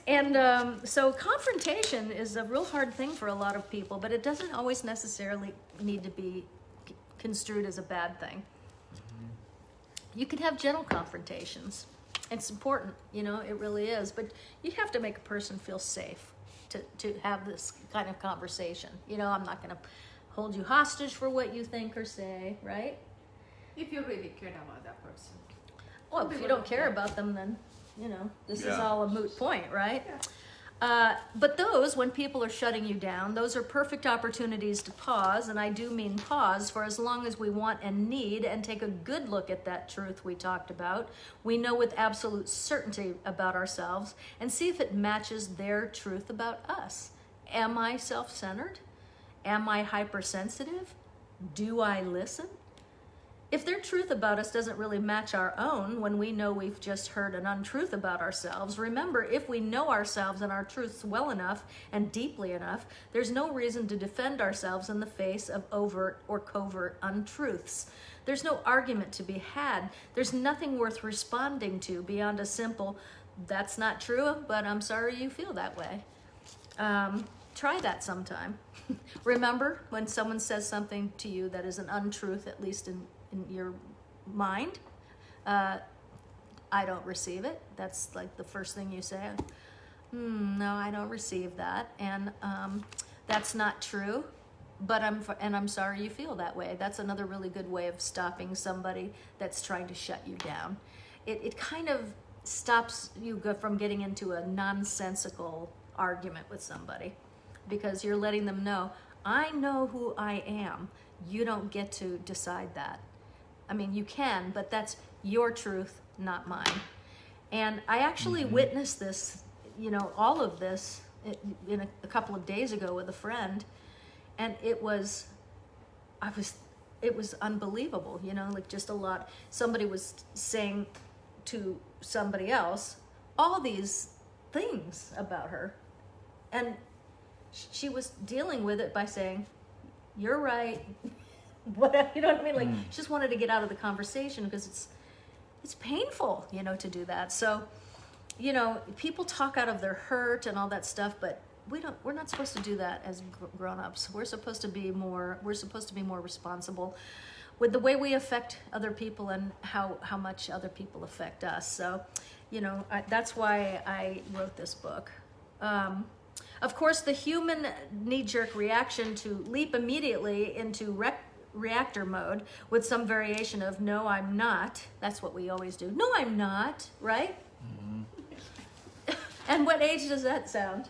And so confrontation is a real hard thing for a lot of people, but it doesn't always necessarily need to be construed as a bad thing. You can have gentle confrontations. It's important, you know, it really is. But you have to make a person feel safe to have this kind of conversation. You know, I'm not going to hold you hostage for what you think or say, right?
If you really cared about that person.
Well, if you don't care about them, then, you know, this is
Yeah.
all a moot point, right?
Yeah.
But those, when people are shutting you down, those are perfect opportunities to pause, and I do mean pause for as long as we want and need, and take a good look at that truth we talked about. We know with absolute certainty about ourselves, and see if it matches their truth about us. Am I self-centered? Am I hypersensitive? Do I listen? If their truth about us doesn't really match our own when we know we've just heard an untruth about ourselves, remember, if we know ourselves and our truths well enough and deeply enough, there's no reason to defend ourselves in the face of overt or covert untruths. There's no argument to be had. There's nothing worth responding to beyond a simple, that's not true, but I'm sorry you feel that way. Try that sometime. Remember, when someone says something to you that is an untruth, at least in your mind, I don't receive it. That's like the first thing you say. No, I don't receive that, and that's not true. But I'm sorry you feel that way. That's another really good way of stopping somebody that's trying to shut you down. It kind of stops you from getting into a nonsensical argument with somebody, because you're letting them know, I know who I am. You don't get to decide that. I mean, you can, but that's your truth, not mine. And I actually witnessed this, you know, all of this in a couple of days ago with a friend, and it was unbelievable, you know, like just a lot. Somebody was saying to somebody else all these things about her, and she was dealing with it by saying, you're right. What, you know what I mean? Like, she just wanted to get out of the conversation because it's painful, you know, to do that. So, you know, people talk out of their hurt and all that stuff, but we're not supposed to do that as grown-ups. We're supposed to be more responsible with the way we affect other people and how much other people affect us. So, you know, that's why I wrote this book. Of course, the human knee-jerk reaction to leap immediately into reactor mode with some variation of no, I'm not. That's what we always do. No, I'm not, right? Mm-hmm. And what age does that sound?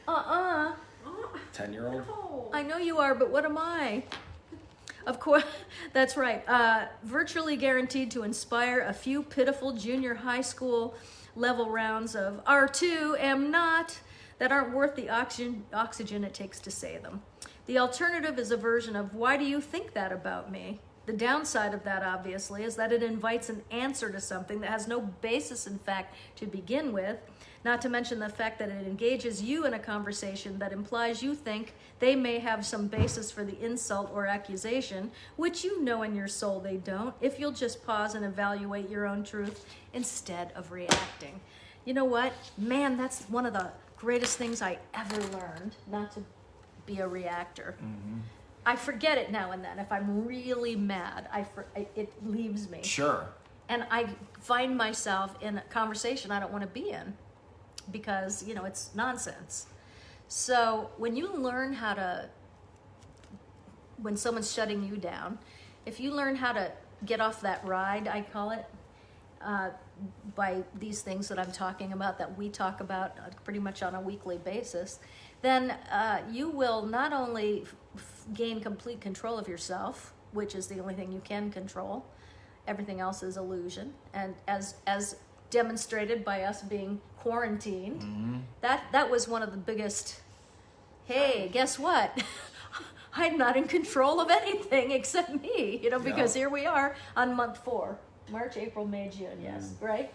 10-year-old?
Oh.
I know you are, but what am I? Of course, that's right. Virtually guaranteed to inspire a few pitiful junior high school level rounds of R2 am not that aren't worth the oxygen it takes to say them. The alternative is a version of, why do you think that about me? The downside of that, obviously, is that it invites an answer to something that has no basis in fact to begin with, not to mention the fact that it engages you in a conversation that implies you think they may have some basis for the insult or accusation, which you know in your soul they don't, if you'll just pause and evaluate your own truth instead of reacting. You know what? Man, that's one of the greatest things I ever learned, not to be a reactor. Mm-hmm. I forget it now and then. If I'm really mad, it leaves me.
Sure.
And I find myself in a conversation I don't want to be in because, you know, it's nonsense. So when you learn how to, when someone's shutting you down, if you learn how to get off that ride, I call it, by these things that I'm talking about, that we talk about pretty much on a weekly basis, then you will not only gain complete control of yourself, which is the only thing you can control. Everything else is illusion. And as demonstrated by us being quarantined, that was one of the biggest, hey, guess what? I'm not in control of anything except me, you know, because here we are on month 4. March, April, May, June, yes, right?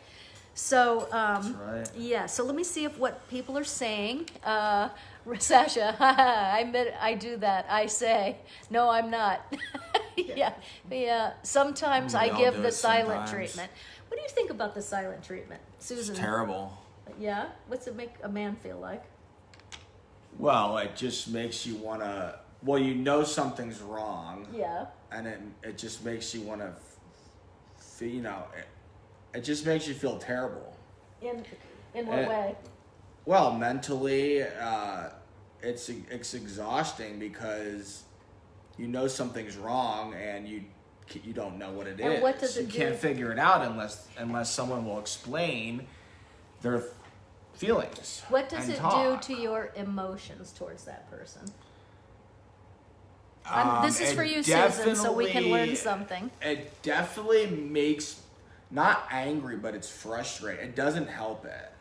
So,
That's right.
yeah, so let me see what people are saying. Sasha, I do that. I say, no, I'm not. yeah. Sometimes
We
I
all
give
do
the
it
silent
sometimes.
treatment. What do you think about the silent treatment, Susan?
It's terrible.
Yeah? What's it make a man feel like?
Well, it just makes you want to, well, you know something's wrong.
Yeah.
And it just makes you want to, you know, it just makes you feel terrible.
In what
And-
way?
Well, mentally, it's exhausting because you know something's wrong and you don't know what it is.
And what does it
you
do?
can't figure it out unless someone will explain their feelings.
What does
and
it
talk.
do to your emotions towards that person? This is
It
for you, Susan, so we can learn
definitely-
something.
It definitely makes not angry, but it's frustrating. It doesn't help it.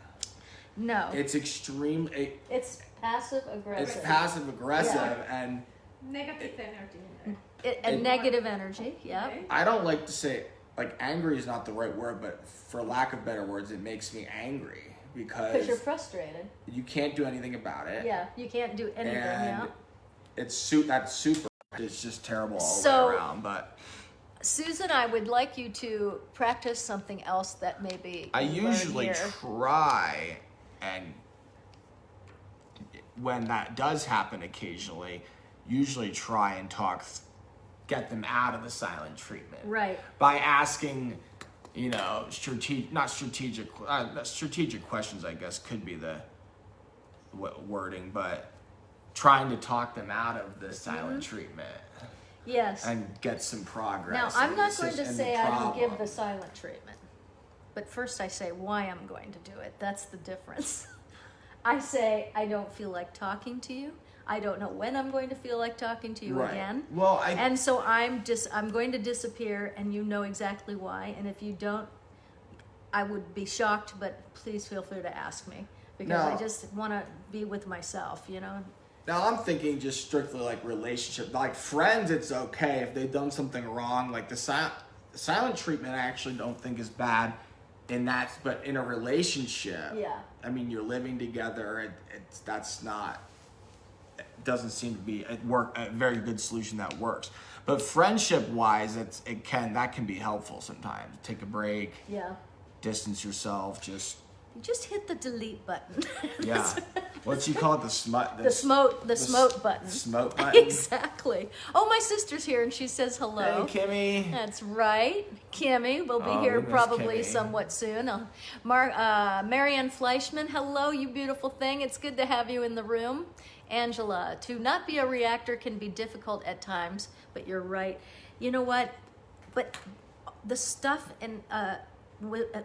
No,
It's extreme.
it's passive aggressive.
It's passive aggressive,
Yeah.
and
Negative energy in there.
A negative energy. Yeah.
Okay.
I don't like to say like angry is not the right word, but for lack of better words, it makes me angry
Because
because
you're frustrated.
you can't do anything about it.
Yeah, you can't do anything.
and
Yeah.
that's super. It's just terrible all the
So-
way around. But
Susan, I would like you to practice something else that maybe
I
you learn
usually
here.
try, and when that does happen occasionally, usually try and get them out of the silent treatment.
Right.
By asking, strategic questions, I guess could be the wording, but trying to talk them out of the silent treatment
Yes.
and get some progress.
Now, I'm
in
not
the
going to
sys- in
say
the
I don't give
problem.
the silent treatment. But first I say why I'm going to do it. That's the difference. I say I don't feel like talking to you. I don't know when I'm going to feel like talking to you
Right.
again.
Well,
And so I'm going to disappear, and you know exactly why. And if you don't, I would be shocked, but please feel free to ask me, because I
No.
just want to be with myself,
Now I'm thinking just strictly like relationship, like friends. It's okay if they've done something wrong. Like the silent treatment, I actually don't think is bad in that, but in a relationship,
Yeah.
I mean, you're living together. It doesn't seem to be a very good solution that works. But friendship wise, that can be helpful sometimes. Take a break,
Yeah.
distance yourself, just
hit the delete button.
yeah. What you call it, the smut.
The smote button.
Smote button.
Exactly. Oh, my sister's here, and she says hello.
Hey, Kimmy.
That's right. Kimmy will be
Oh,
here
we miss
probably
Kimmy.
somewhat soon. Marianne Fleischman, hello, you beautiful thing. It's good to have you in the room. Angela, to not be a reactor can be difficult at times, but you're right. You know what? But the stuff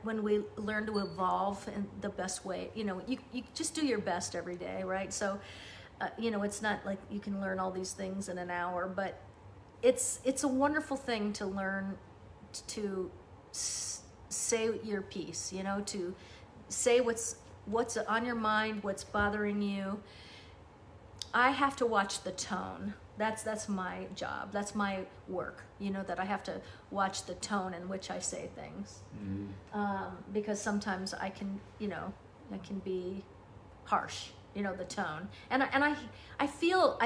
when we learn to evolve in the best way, you just do your best every day, right? So, it's not like you can learn all these things in an hour, but it's a wonderful thing to learn to say your piece, to say what's on your mind, what's bothering you. I have to watch the tone. That's my job. That's my work. That I have to watch the tone in which I say things, because sometimes I can be harsh. The tone, and I feel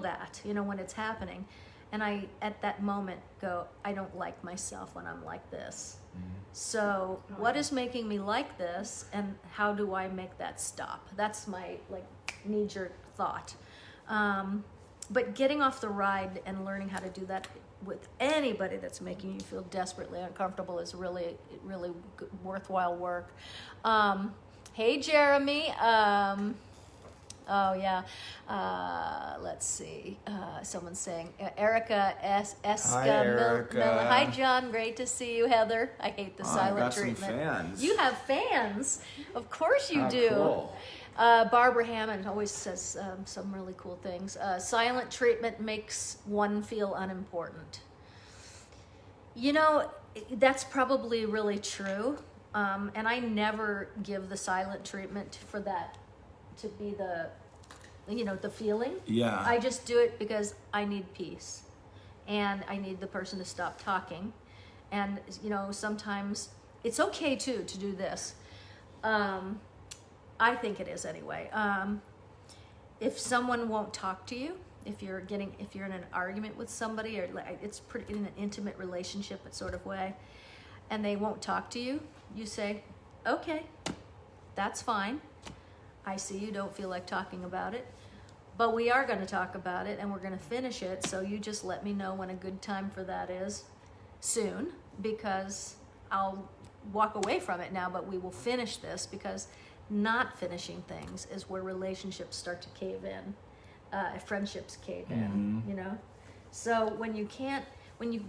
that when it's happening, and I at that moment go, I don't like myself when I'm like this. So what is making me like this, and how do I make that stop? That's my knee-jerk thought. But getting off the ride and learning how to do that with anybody that's making you feel desperately uncomfortable is really, really worthwhile work. Hey, Jeremy. Oh, yeah. Let's see. Someone's saying, Erica Eska.
Hi, Erica.
Hi, John. Great to see you, Heather. I hate the
I've
silent
got some
treatment.
fans.
You have fans. Of course you
Ah,
do.
cool.
Barbara Hammond always says some really cool things. Silent treatment makes one feel unimportant. That's probably really true. And I never give the silent treatment for that to be the feeling.
Yeah.
I just do it because I need peace. And I need the person to stop talking. And, sometimes it's okay, too, to do this. I think it is anyway. If someone won't talk to you, if you're in an argument with somebody, or it's pretty in an intimate relationship sort of way, and they won't talk to you, you say, okay, that's fine. I see you don't feel like talking about it, but we are going to talk about it, and we're going to finish it. So you just let me know when a good time for that is soon, because I'll walk away from it now, but we will finish this, because not finishing things is where relationships start to cave in, friendships cave in, you know? So when you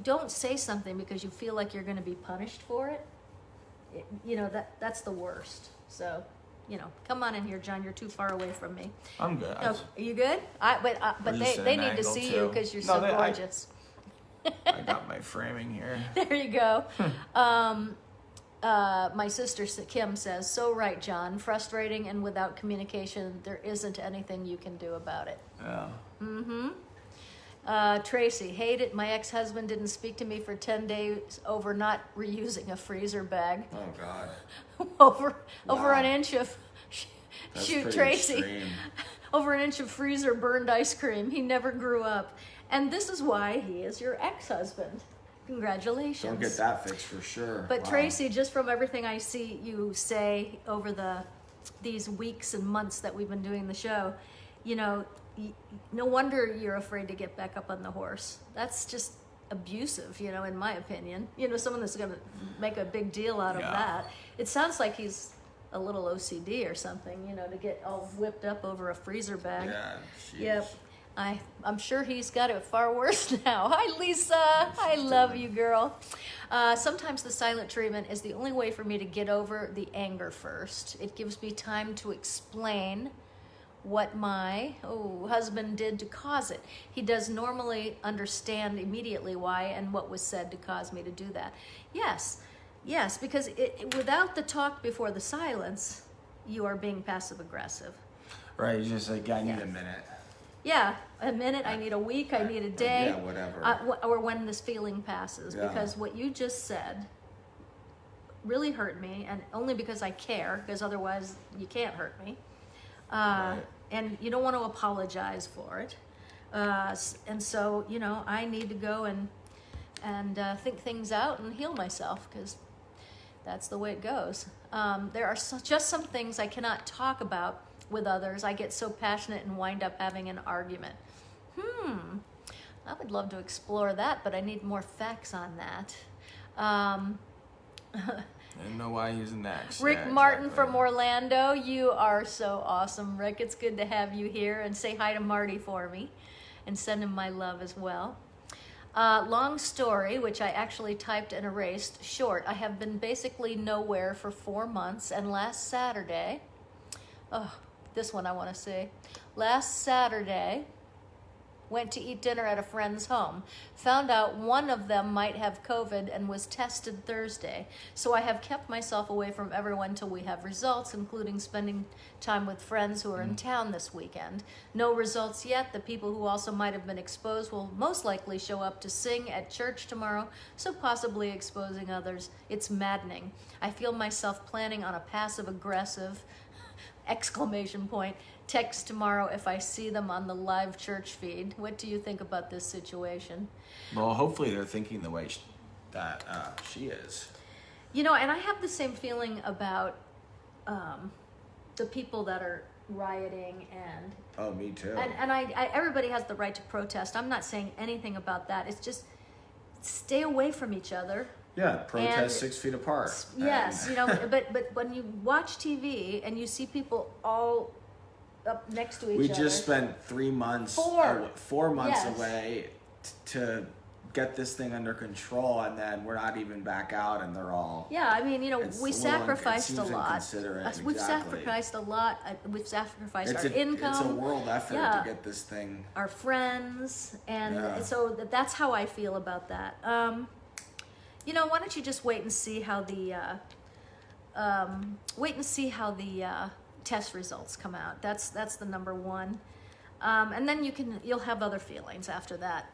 don't say something because you feel like you're going to be punished for it, you know, that's the worst. So, you know, come on in here, John. You're too far away from me.
I'm good.
No, are you good? But they need to see you because you're so gorgeous.
I got my framing here.
There you go. My sister Kim says, so right, John. Frustrating and without communication, there isn't anything you can do about it.
Yeah.
Tracy, hate it. My ex-husband didn't speak to me for 10 days over not reusing a freezer bag.
Oh God.
over an inch of
That's
shoot,
pretty
Tracy.
extreme.
Over an inch of freezer burned ice cream. He never grew up. And this is why he is your ex-husband. Congratulations.
Don't get that fixed for sure.
But
Wow.
Tracy, just from everything I see you say over these weeks and months that we've been doing the show, you know, no wonder you're afraid to get back up on the horse. That's just abusive, you know, in my opinion. You know, someone that's going to make a big deal out of that. It sounds like he's a little OCD or something, you know, to get all whipped up over a freezer bag.
Yeah. Geez.
Yep. I'm sure he's got it far worse now. Hi, Lisa. I love you, girl. Sometimes the silent treatment is the only way for me to get over the anger first. It gives me time to explain what my husband did to cause it. He does normally understand immediately why and what was said to cause me to do that. Yes, because without the talk before the silence, you are being passive aggressive.
Right. You're just like, I need a minute.
Yeah, a minute, I need a week, I need a day.
Yeah, whatever.
Or when this feeling passes.
Yeah.
Because what you just said really hurt me, and only because I care, because otherwise you can't hurt me.
Right.
And you don't want to apologize for it. And so, you know, I need to go and think things out and heal myself, because that's the way it goes. There are just some things I cannot talk about with others. I get so passionate and wind up having an argument. I would love to explore that, but I need more facts on that.
I didn't know why he's next.
Rick
Yeah,
Martin
exactly.
from Orlando, you are so awesome, Rick. It's good to have you here, and say hi to Marty for me and send him my love as well. Long story, which I actually typed and erased. Short, I have been basically nowhere for 4 months, and last Saturday, this one I want to say. Last Saturday, went to eat dinner at a friend's home. Found out one of them might have COVID and was tested Thursday. So I have kept myself away from everyone till we have results, including spending time with friends who are in town this weekend. No results yet. The people who also might have been exposed will most likely show up to sing at church tomorrow, so possibly exposing others. It's maddening. I feel myself planning on a passive-aggressive text tomorrow if I see them on the live church feed. What do you think about this situation?
Well, hopefully they're thinking the way that she is.
You know, and I have the same feeling about the people that are rioting and...
Oh, me too.
And I everybody has the right to protest. I'm not saying anything about that. It's just stay away from each other.
Yeah, protest 6 feet apart.
Yes, you know, but when you watch TV and you see people all up next to each other.
We just spent 3 months, 4 months away to get this thing under control, and then we're not even back out, and they're all...
Yeah, I mean, you know, we sacrificed a lot. We've
Exactly.
sacrificed a lot. We've sacrificed our income.
It's a world effort to get this thing...
Our friends, and so that's how I feel about that. You know, why don't you just wait and see how the test results come out. That's the number one. And then you'll have other feelings after that.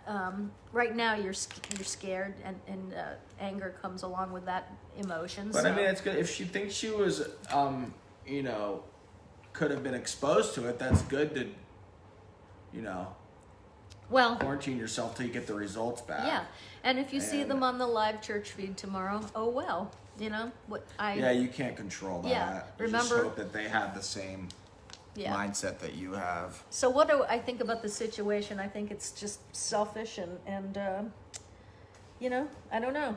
Right now you're scared, and anger comes along with that emotion.
But I mean, it's good if she thinks she was, you know, could have been exposed to it. That's good to, you know, quarantine yourself till you get the results back.
Yeah, and if you see them on the live church feed tomorrow, oh well, you know what I.
Yeah, you can't control that.
Yeah,
You
remember.
just hope that they have the same mindset that you have.
So what do I think about the situation? I think it's just selfish and you know, I don't know.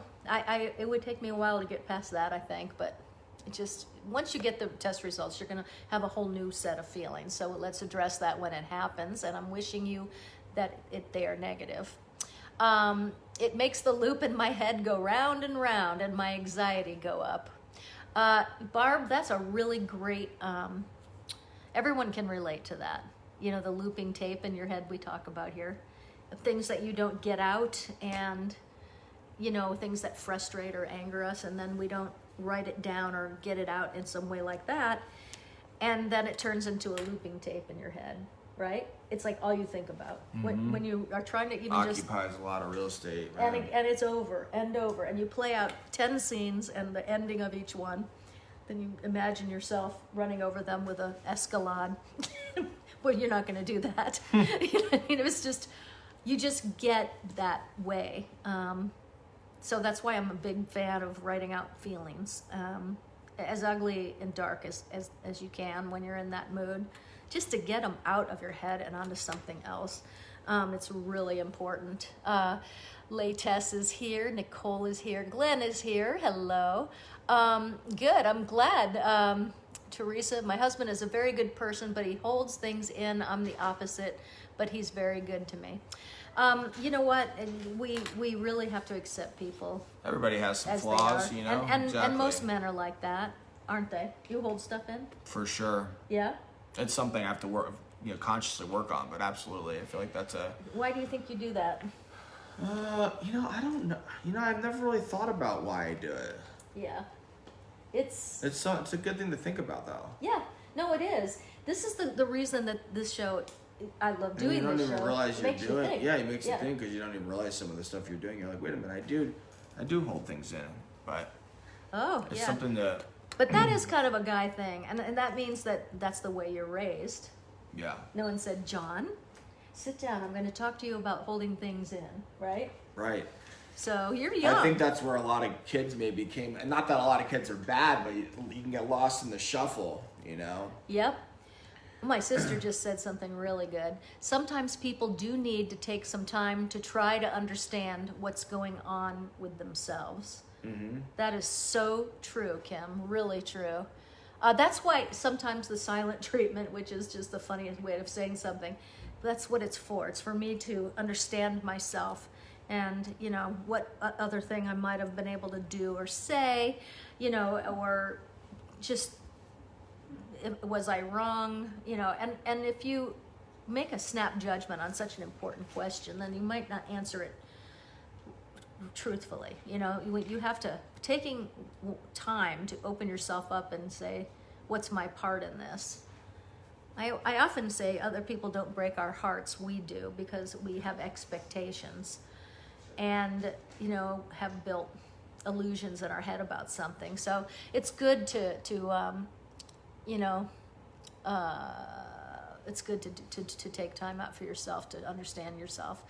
It would take me a while to get past that, I think, but it just, once you get the test results, you're going to have a whole new set of feelings. So let's address that when it happens, and I'm wishing you that they are negative. It makes the loop in my head go round and round and my anxiety go up. Barb, that's a really great, everyone can relate to that. You know, the looping tape in your head we talk about here. Things that you don't get out, and, you know, things that frustrate or anger us, and then we don't write it down or get it out in some way like that. And then it turns into a looping tape in your head, right? It's like all you think about. When you are trying to even
Occupies a lot of real estate. Right?
And it's over and over, and you play out 10 scenes and the ending of each one. Then you imagine yourself running over them with a Escalade. Well, you're not going to do that. You know what I mean? It's just, you just get that way. So that's why I'm a big fan of writing out feelings, as ugly and dark as you can when you're in that mood, just to get them out of your head and onto something else. It's really important. Latex is here. Nicole is here. Glenn is here. Hello. Good. I'm glad. Teresa, my husband is a very good person, but he holds things in. I'm the opposite, but he's very good to me. You know what? We really have to accept people.
Everybody has some
as
flaws,
they are.
you know?
And
Exactly.
most men are like that, aren't they? You hold stuff in?
For sure.
Yeah?
It's something I have to work, consciously work on, but absolutely. I feel like that's a...
Why do you think you do that?
I don't know. I've never really thought about why I do it.
Yeah. It's
a good thing to think about, though.
Yeah. No, it is. This is the reason that this show, I love doing this show.
You don't even realize you're doing it. Yeah, it makes you
Yeah.
think, because you don't even realize some of the stuff you're doing. You're like, wait a minute, I do hold things in, but
Oh,
it's
yeah.
something to...
But that is kind of a guy thing, and that means that's the way you're raised.
Yeah.
No one said, John, sit down. I'm going to talk to you about holding things in, right?
Right.
So you're young.
I think that's where a lot of kids maybe came, and not that a lot of kids are bad, but you can get lost in the shuffle,
Yep. My sister just said something really good. Sometimes people do need to take some time to try to understand what's going on with themselves. Mm-hmm. That is so true, Kim. Really true. That's why sometimes the silent treatment, which is just the funniest way of saying something, that's what it's for. It's for me to understand myself and, what other thing I might have been able to do or say, or just, was I wrong? And if you make a snap judgment on such an important question, then you might not answer it truthfully. You have to, taking time to open yourself up and say, what's my part in this? I often say other people don't break our hearts, we do, because we have expectations and, have built illusions in our head about something. So it's good it's good to take time out for yourself, to understand yourself.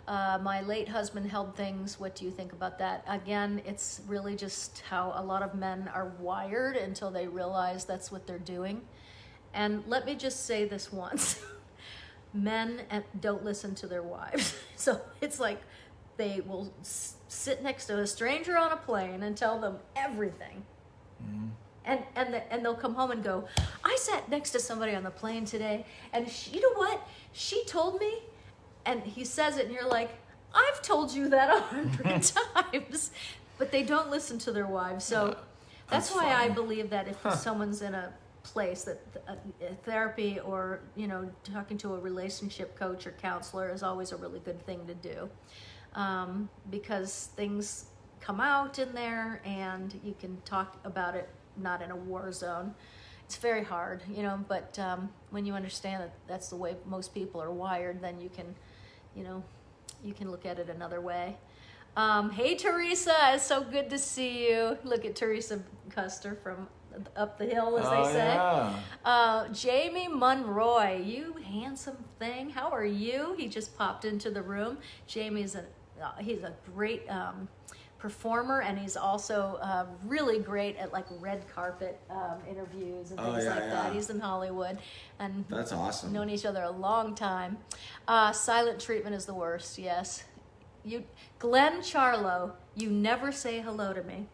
My late husband held things. What do you think about that? Again, it's really just how a lot of men are wired until they realize that's what they're doing. And let me just say this once. Men don't listen to their wives. So it's like they will sit next to a stranger on a plane and tell them everything. Mm-hmm. And they'll come home and go, I sat next to somebody on the plane today, and you know what? She told me. And he says it, and you're like, I've told you that 100 times. But they don't listen to their wives. So that's why I believe that if someone's in a place that therapy or, talking to a relationship coach or counselor is always a really good thing to do. Because things come out in there, and you can talk about it not in a war zone. It's very hard, but when you understand that that's the way most people are wired, then you can look at it another way. Hey, Teresa, it's so good to see you. Look at Teresa Custer from up the hill, as they say.
Yeah.
Jamie Monroy, you handsome thing. How are you? He just popped into the room. Jamie's he's a great performer, and he's also really great at like red carpet interviews and things that. He's in Hollywood, and
that's awesome.
Known each other a long time. Silent treatment is the worst. Yes, Glenn Charlo, you never say hello to me.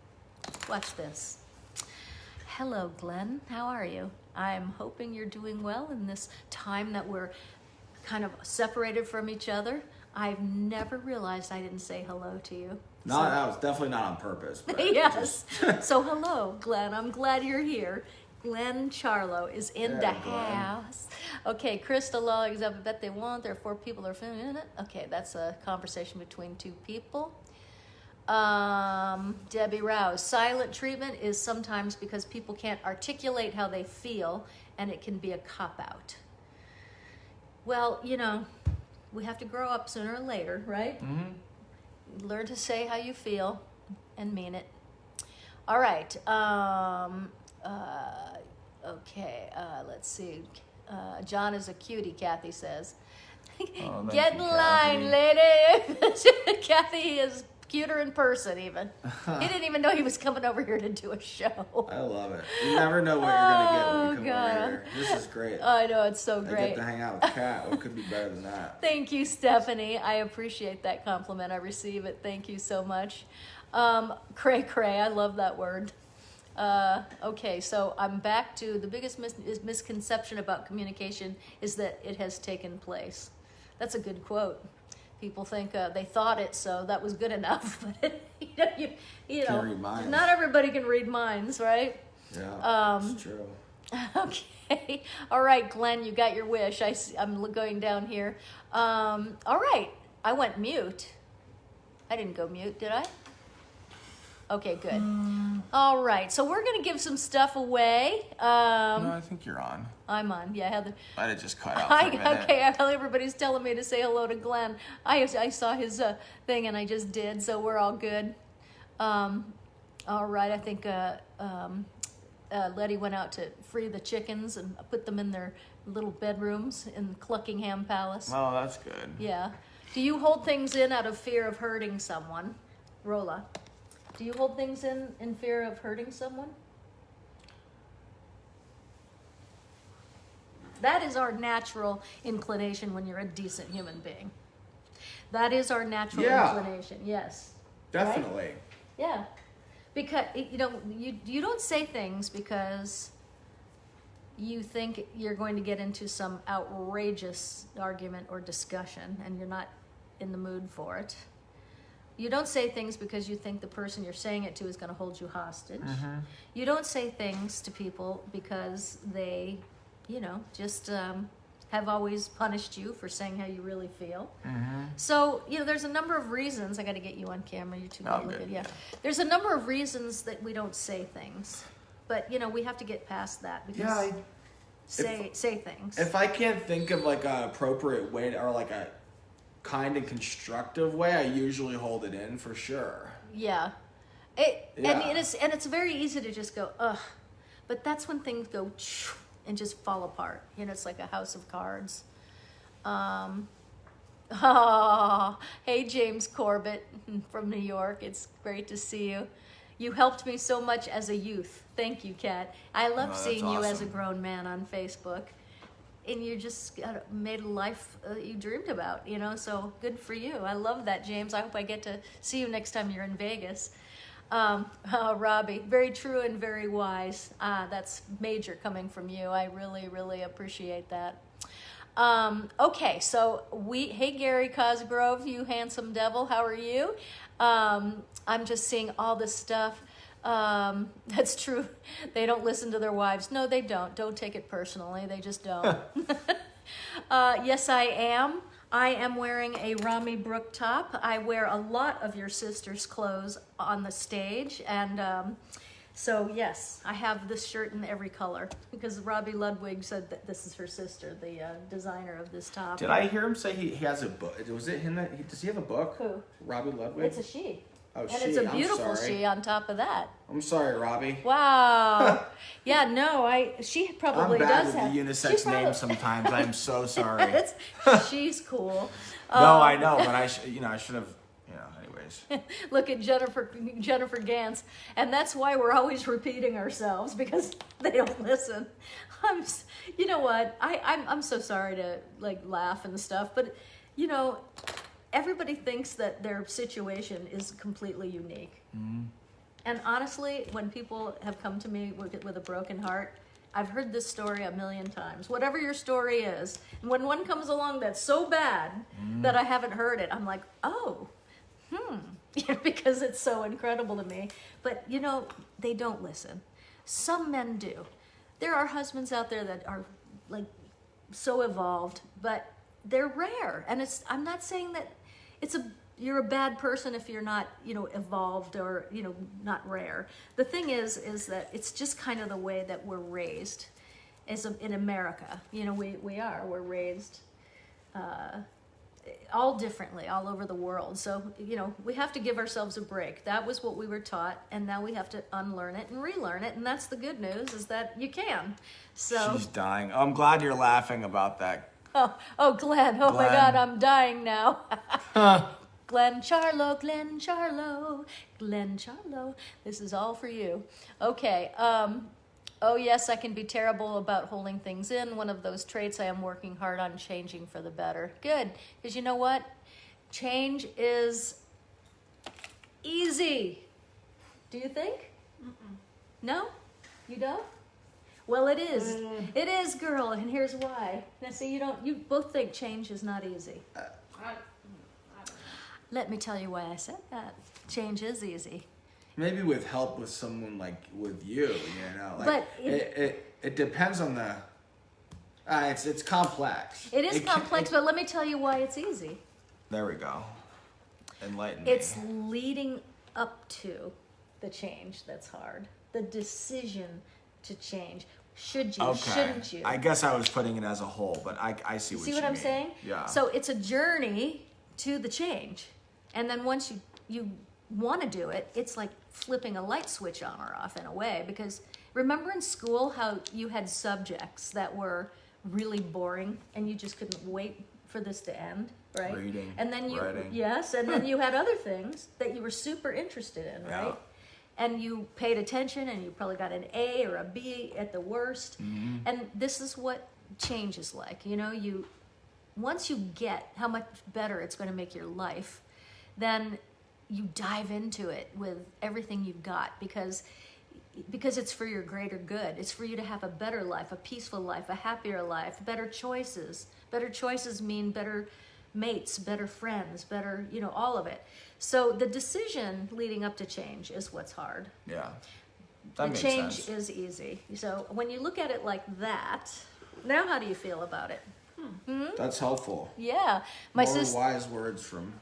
Watch this. Hello, Glenn. How are you? I'm hoping you're doing well in this time that we're kind of separated from each other. I've never realized I didn't say hello to you.
No, that was definitely not on purpose. But
Yes. So hello, Glenn. I'm glad you're here. Glenn Charlo is in the house. Okay, Crystal Lollings, I bet they won't. There are 4 people that are filming it. Okay, that's a conversation between 2 people. Debbie Rouse, silent treatment is sometimes because people can't articulate how they feel, and it can be a cop-out. Well, we have to grow up sooner or later, right? Mm-hmm. Learn to say how you feel and mean it. All right. Okay, let's see. John is a cutie, Kathy says. Get in line, lady. Kathy is cuter in person, even. He didn't even know he was coming over here to do a show.
I love it. You never know what you're going to get when you come over here. This is great.
I know, it's so
I
great.
get to hang out with Kat. What could be better than that?
Thank you, Stephanie. I appreciate that compliment. I receive it. Thank you so much. Cray cray, I love that word. Okay, so I'm back to the biggest misconception about communication is that it has taken place. That's a good quote. People think they thought it, so that was good enough. But
Can't read minds.
Not everybody can read minds, right?
Yeah, it's true.
Okay, all right, Glenn, you got your wish. I'm going down here. All right, I went mute. I didn't go mute, did I? Okay, good. All right, so we're going to give some stuff away.
No, I think you're on.
I'm on. Yeah, Heather.
Might have just cut out for a minute.
Okay, everybody's telling me to say hello to Glenn. I saw his thing and I just did, so we're all good. All right, I think Letty went out to free the chickens and put them in their little bedrooms in Cluckingham Palace.
Oh, that's good.
Yeah. Do you hold things in out of fear of hurting someone? Rola. Do you hold things in fear of hurting someone? That is our natural inclination when you're a decent human being. That is our natural inclination, yes.
Definitely.
Right? Yeah. Because, you don't say things because you think you're going to get into some outrageous argument or discussion and you're not in the mood for it. You don't say things because you think the person you're saying it to is going to hold you hostage. Mm-hmm. You don't say things to people because they, just have always punished you for saying how you really feel. Mm-hmm. So, there's a number of reasons. I got to get you on camera. You're too good looking. Yeah. There's a number of reasons that we don't say things. But, we have to get past that because say things.
If I can't think of like an appropriate way or like a kind and constructive way, I usually hold it in for sure.
Yeah. And it's very easy to just go, ugh. But that's when things go and just fall apart. It's like a house of cards. Hey, James Corbett from New York. It's great to see you. You helped me so much as a youth. Thank you, Kat. I love seeing you as a grown man on Facebook. And you just made a life you dreamed about, so good for you. I love that, James. I hope I get to see you next time you're in Vegas. Robbie, very true and very wise. That's major coming from you. I really, really appreciate that. Okay, so hey, Gary Cosgrove, you handsome devil, how are you? I'm just seeing all this stuff. That's true. They don't listen to their wives. No, they don't. Don't take it personally. They just don't. Yes, I am. I am wearing a Rami Brook top. I wear a lot of your sister's clothes on the stage. And so, yes, I have this shirt in every color because Robbie Ludwig said that this is her sister, the designer of this top.
Did I hear him say he has a book? Was it him does he have a book?
Who?
Robbie Ludwig?
It's a she.
Oh,
and it's a beautiful she on top of that.
I'm sorry, Robbie.
Wow. Yeah, no, she probably does have.
I'm bad with the unisex names sometimes. I'm so sorry.
She's cool.
No, I know, but I should have, anyways.
Look at Jennifer Gantz. And that's why we're always repeating ourselves because they don't listen. You know what? I'm so sorry to laugh and stuff, but everybody thinks that their situation is completely unique. And honestly, when people have come to me with a broken heart, I've heard this story a million times. Whatever your story is, and when one comes along that's so bad that I haven't heard it, I'm like, oh, because it's so incredible to me. But they don't listen. Some men do. There are husbands out there that are like so evolved, but they're rare. And I'm not saying that you're a bad person if you're not, evolved or, not rare. The thing is that it's just kind of the way that we're raised in America. We're raised all differently all over the world. So, we have to give ourselves a break. That was what we were taught, and now we have to unlearn it and relearn it. And that's the good news, is that you can. So
She's dying. Oh, I'm glad you're laughing about that.
Oh, Glenn. Oh, my
Glenn.
God, I'm dying now. Glenn Charlo. This is all for you. Okay. Oh, yes, I can be terrible about holding things in. One of those traits I am working hard on changing for the better. Good. Because you know what? Change is easy. Do you think? No? You don't? Well, it is. It is, girl, and here's why. Now, see, you both think change is not easy. Let me tell you why I said that. Change is easy.
Maybe with help with someone like with you, Like,
But
it depends on the. It's complex.
It is complex, but let me tell you why it's easy.
There we go. Enlighten me.
It's leading up to the change that's hard. The decision to change. Should you?
Okay.
Shouldn't you?
I guess I was putting it as a whole, but I see what you mean.
I'm saying?
Yeah.
So it's a journey to the change. And then once you want to do it, it's like flipping a light switch on or off in a way. Because remember in school how you had subjects that were really boring and you just couldn't wait for this to end, right?
Reading,
and then
writing.
Yes, and then you had other things that you were super interested in, right?
Yeah.
And you paid attention and you probably got an A or a B at the worst. And this is what change is like. Once you get how much better it's going to make your life, then you dive into it with everything you've got because it's for your greater good. It's for you to have a better life, a peaceful life, a happier life, better choices. Better choices mean better mates, better friends, better, all of it. So the decision leading up to change is what's hard.
Yeah. That makes
change
sense.
is easy. So when you look at it like that, now how do you feel about it?
That's helpful.
Yeah, my
More
sister
wise words from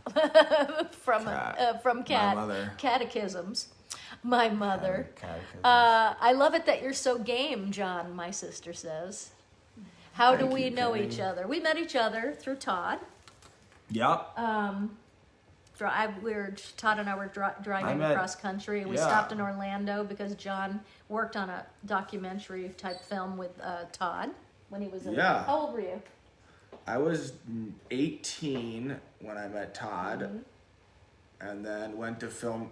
from
My mother.
catechisms. My mother.
Catechism.
I love it that you're so game, John. My sister says. How do
Thank
we
you,
know
Penny.
each other? We met each other through Todd.
Yep.
Todd and I were driving
met-
across country. We
yeah.
stopped in Orlando because John worked on a documentary type film with Todd when he was in.
Yeah.
How old were you?
I was 18 when I met Todd, and then went to film,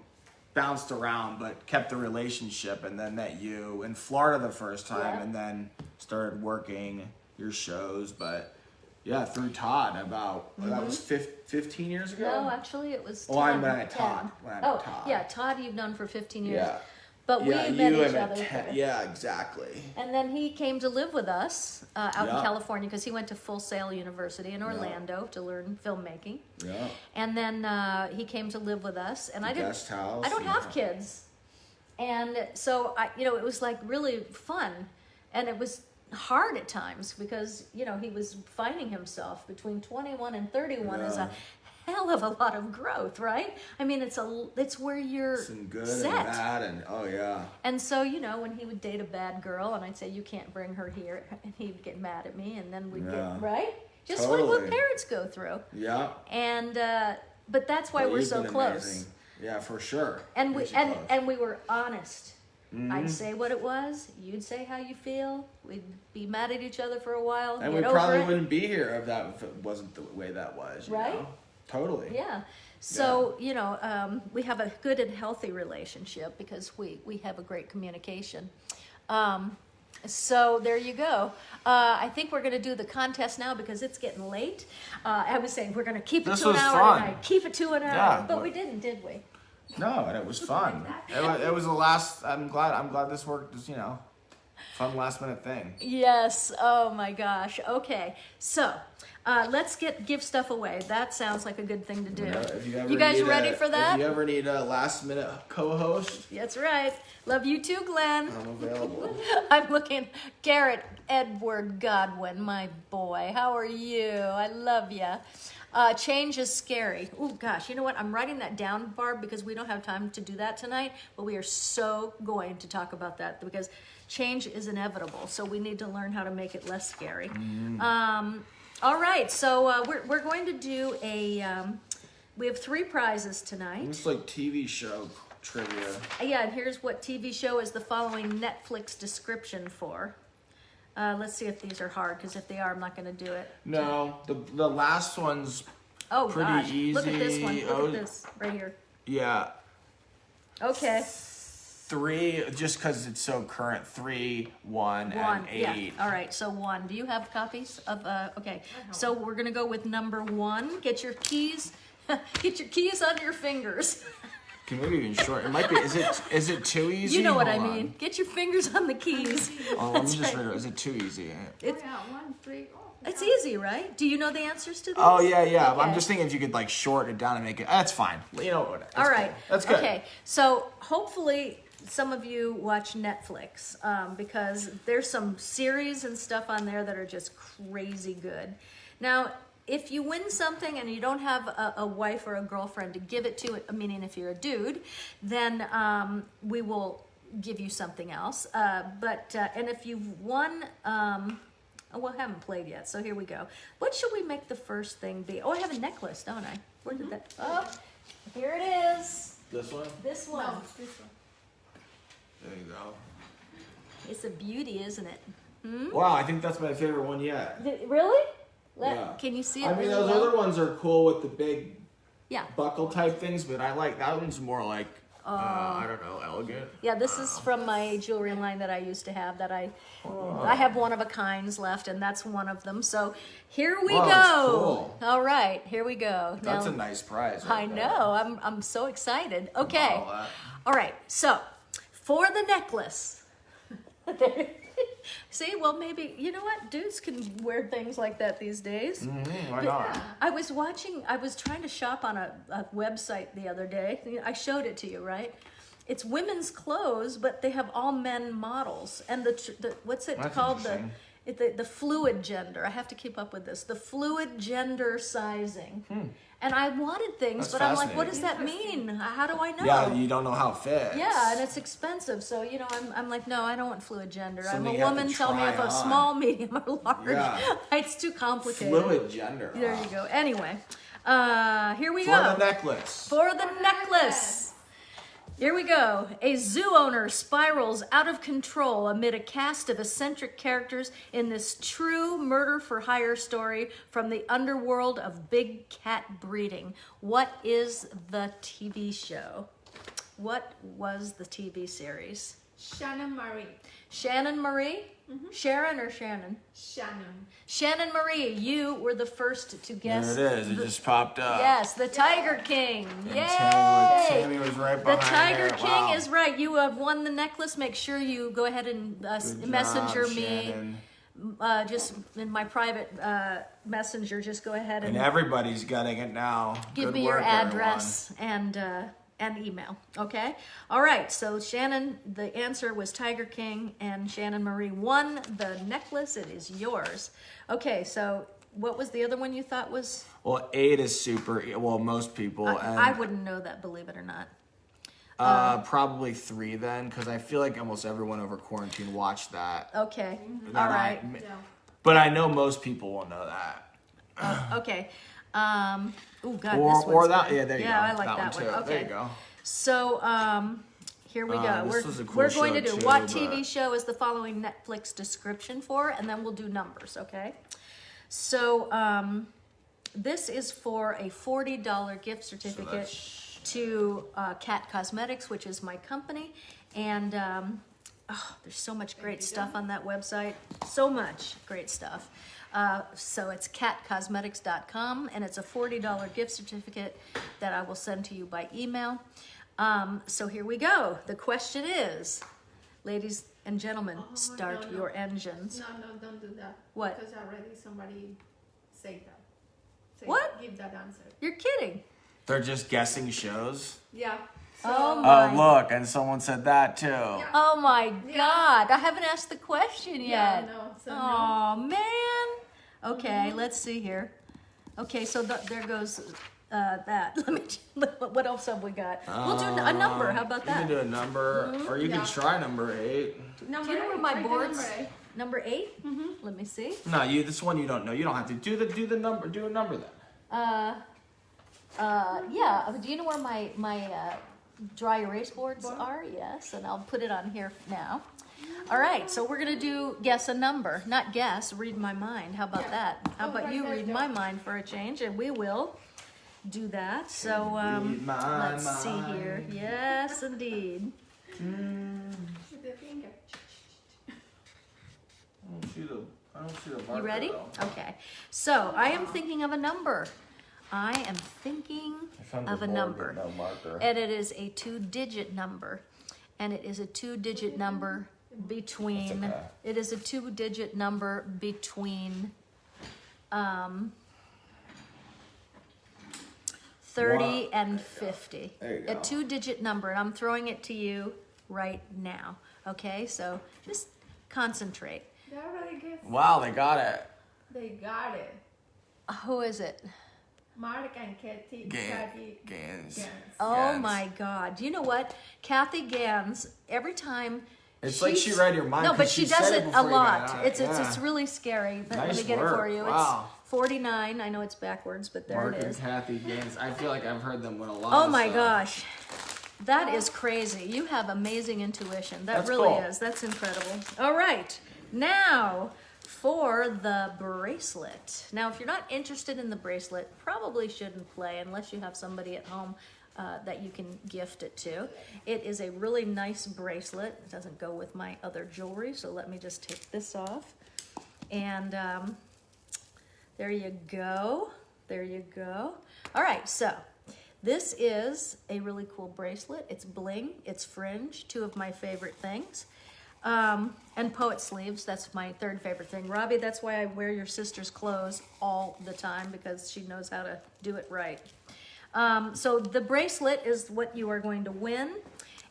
bounced around, but kept the relationship, and then met you in Florida the first time,
Yeah.
and then started working your shows. But yeah, through Todd that was 15 years ago.
No, actually, it was.
Oh, I
10,
met
10.
Todd. When I met
Oh,
Todd.
yeah, Todd you've known for 15 years.
Yeah.
But we
Yeah,
met
you
each
and
other.
10. Yeah, exactly.
And then he came to live with us out in
Yeah.
California because he went to Full Sail University in Orlando to learn filmmaking.
Yeah.
And then he came to live with us, and I
Guest house.
don't have kids, and so it was like really fun, and it was hard at times because he was finding himself between 21 and 31 is a hell of a lot of growth, right? I mean, it's where you're
Some good
set.
and bad, and oh yeah.
And so, when he would date a bad girl and I'd say, you can't bring her here, and he'd get mad at me, and then we'd
Yeah.
get, right? Just like what
Totally.
parents go through.
Yeah.
And, but that's why
Well,
we're
you've
so
been
close.
amazing. Yeah, for sure.
And we,
Makes you
and,
close.
and we were honest.
Mm-hmm.
I'd say what it was, you'd say how you feel, we'd be mad at each other for a while,
And
get
we
over
probably
it.
wouldn't be here if it wasn't the way that was. You
Right?
know? Totally.
Yeah. So, we have a good and healthy relationship because we have a great communication. So there you go. I think we're going to do the contest now because it's getting late. I was saying we're going to keep it
This
to an
was
hour
fun.
tonight. Keep it to an hour.
Yeah,
but
but-
we did we?
No, and it was fun. It was the last. I'm glad this worked. Just fun last minute thing.
Yes. Oh my gosh. Okay. So let's give stuff away. That sounds like a good thing to do.
If you ever
You guys
need
ready for that?
If you ever need a last minute co-host,
That's right. Love you too, Glenn.
I'm available.
I'm looking. Garrett Edward Godwin, my boy. How are you? I love you. Change is scary. Oh gosh, you know what? I'm writing that down, Barb, because we don't have time to do that tonight. But we are so going to talk about that because change is inevitable. So we need to learn how to make it less scary. All right, so we're going to do a. We have 3 prizes tonight.
It's like TV show trivia.
Yeah, and here's what TV show is the following Netflix description for. Let's see if these are hard, because if they are, I'm not going to do it.
No, the last one's
Oh,
pretty
gosh.
easy.
Look at this one. Look
Oh,
at this right here.
Yeah,
Okay.
3 just because it's so current. 3, 1,
1.
and 8.
Yeah. All right, so 1. Do you have copies of, okay. So we're going to go with number 1. Get your keys. Get your keys on your fingers.
Can maybe even short. It might be. Is it too easy?
You know what
Hold
I
on.
mean. Get your fingers on the keys.
Oh, let me
That's
just
right.
read it. Is it too easy?
It's-
1, 3, oh.
It's easy, right? Do you know the answers to these?
Oh yeah.
Okay.
I'm just thinking if you could like shorten it down and make it. That's fine. You know what?
All right.
That's good.
Okay. So hopefully some of you watch Netflix because there's some series and stuff on there that are just crazy good. Now, if you win something and you don't have a wife or a girlfriend to give it to, meaning if you're a dude, then we will give you something else. And if you've won. Well, I haven't played yet, so here we go. What should we make the first thing be? Oh, I have a necklace, don't I? Where did that? Oh, here it is.
This one.
This one.
No, this one.
There you go.
It's a beauty, isn't it?
Wow, I think that's my favorite one yet.
Really?
Yeah.
Can you see it?
I mean,
really
those
well?
other ones are cool with the big
Yeah.
buckle type things, but I like that one's more like I don't know, elegant.
Yeah, this is from my jewelry line that I used to have. That I have one of a kinds left, and that's one of them. So here we
Wow,
go.
that's cool.
All right, here we go.
That's
Now,
a nice prize.
I
right there.
know. I'm so excited. Okay.
Wow, that-
All right. So for the necklace. See, well, maybe you know what? Dudes can wear things like that these days.
Why not?
I was trying to shop on a website the other day. I showed it to you, right? It's women's clothes, but they have all men models. And the what's it
That's
called?
interesting.
The fluid gender. I have to keep up with this. The fluid gender sizing. And I wanted things,
That's
but I'm like, what does
fascinating.
that mean? How do I know?
Yeah, you don't know how it fits.
Yeah, and it's expensive. So, I'm like, no, I don't want fluid gender.
Something
I'm
you
a
have to
woman. Tell me
try
if a
on.
small, medium, or large.
Yeah.
It's too complicated.
Fluid gender.
There
Wow.
you go. Anyway, here we
For
go.
the necklace.
For the necklace. Here we go. A zoo owner spirals out of control amid a cast of eccentric characters in this true murder for hire story from the underworld of big cat breeding. What is the TV show? What was the TV series?
Shannon Marie.
Shannon Marie? Sharon or Shannon?
Shannon.
Shannon Marie, you were the first to guess.
There it is. It just popped up.
Yes, the Tiger King.
And
Yay!
Tammy was right
The
behind
Tiger
there.
King
Wow.
is right. You have won the necklace. Make sure you go ahead and
Good
messenger
job,
me.
Shannon.
Just in my private messenger. Just go ahead
And
and
everybody's getting it now.
give
Good
me your
work,
address and email. Okay. All right. So Shannon, the answer was Tiger King, and Shannon Marie won the necklace. It is yours. Okay. So what was the other one you thought was?
Everyone. Well, 8 is super. Well, most people.
I
And
wouldn't know that. Believe it or not.
probably 3 then, because I feel like almost everyone over quarantine watched that.
Okay.
And
All
I-
right.
No.
But I know most people will know that.
Okay. Oh God,
Or
this
or
one's
that.
good.
Yeah, there you go.
Yeah, I like that
too.
one. Okay.
There you go.
So here we go.
This was a cool
We're going to
show
do
too,
what
but-
TV show is the following Netflix description for, and then we'll do numbers. Okay. So this is for a $40 gift certificate
that's-
to Cat Cosmetics, which is my company, and Oh, there's so much great stuff on that website. So much great stuff. So it's catcosmetics.com, and it's a $40 gift certificate that I will send to you by email. So here we go. The question is, ladies and gentlemen, start
no.
your engines.
No, don't do that.
What?
Because already somebody said that.
What?
Give that answer.
You're kidding.
They're just guessing shows.
Yeah.
Oh
Oh,
my.
look, and someone said that too.
Oh my
Yeah.
God. I haven't asked the question
Yeah,
yet.
no. So no.
Oh man. Okay, let's see here. Okay, so there goes that. Let me. What else have we got? We'll do a number. How about
You can
that?
do a number, or you can
Yeah.
try number 8.
Number
Do you know where
eight,
my
try the
boards?
number eight.
Number 8. Let me see.
No, this one you don't know. You don't have to do the number. Do a number then.
Yeah. Do you know where my dry erase boards are? Yes, and I'll put it on here now. All right, so we're gonna do guess a number, not guess. Read my mind. How about that? How about you read my mind for a change, and we will do that. So
Read my
let's see here.
mind.
Yes, indeed.
With the finger.
I don't see the marker.
You ready?
though.
Okay. So I am thinking of a number. I am thinking
I found
of
the
a
board
number.
with no marker.
And it is a 2-digit number. And it is a 2-digit number between,
That's okay.
it is a 2-digit number between 30
Wow.
and 50.
There you
A
go.
2-digit number, and I'm throwing it to you right now. Okay, so just concentrate.
They already guessed.
Wow, they got it.
They got it.
Who is it?
Mark and Kathy. Kathy
Gans.
Gans.
Oh
Gans.
my God. Do you know what? Kathy Gans, every time.
It's like she read your mind.
No,
'cause
but she
said
does
it
it a
before you got
lot.
on it.
It's
Yeah.
really scary. But let
Nice
me get
work.
it for you.
Wow.
It's 49. I know it's backwards, but there
Mark
it
and
is.
Kathy Gans. I feel like I've heard them win a lot.
Oh
of
my
stuff.
gosh. That is crazy. You have amazing intuition. That
That's
really
cool.
is. That's incredible. All right. Now for the bracelet. Now, if you're not interested in the bracelet, probably shouldn't play unless you have somebody at home that you can gift it to. It is a really nice bracelet. It doesn't go with my other jewelry, so let me just take this off. And there you go. There you go. All right, so this is a really cool bracelet. It's bling, it's fringe, 2 of my favorite things. And poet sleeves, that's my 3rd favorite thing. Robbie, that's why I wear your sister's clothes all the time, because she knows how to do it right. So the bracelet is what you are going to win.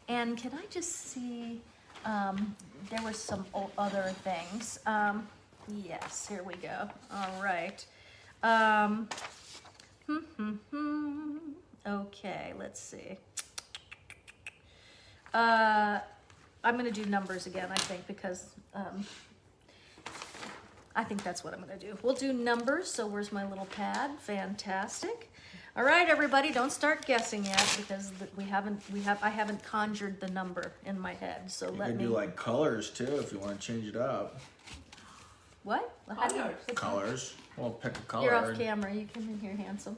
And can I just see, there were some other things. Yes, here we go. All right. Okay, let's see. I'm going to do numbers again, I think, because I think that's what I'm going to do. We'll do numbers. So where's my little pad? Fantastic. All right, everybody, don't start guessing yet, because I haven't conjured the number in my head. So
You
let
can
me.
do like colors too if you want to change it up.
What? How do you-
Colors.
Colors. Well, pick a color.
You're off camera. You come in here, handsome.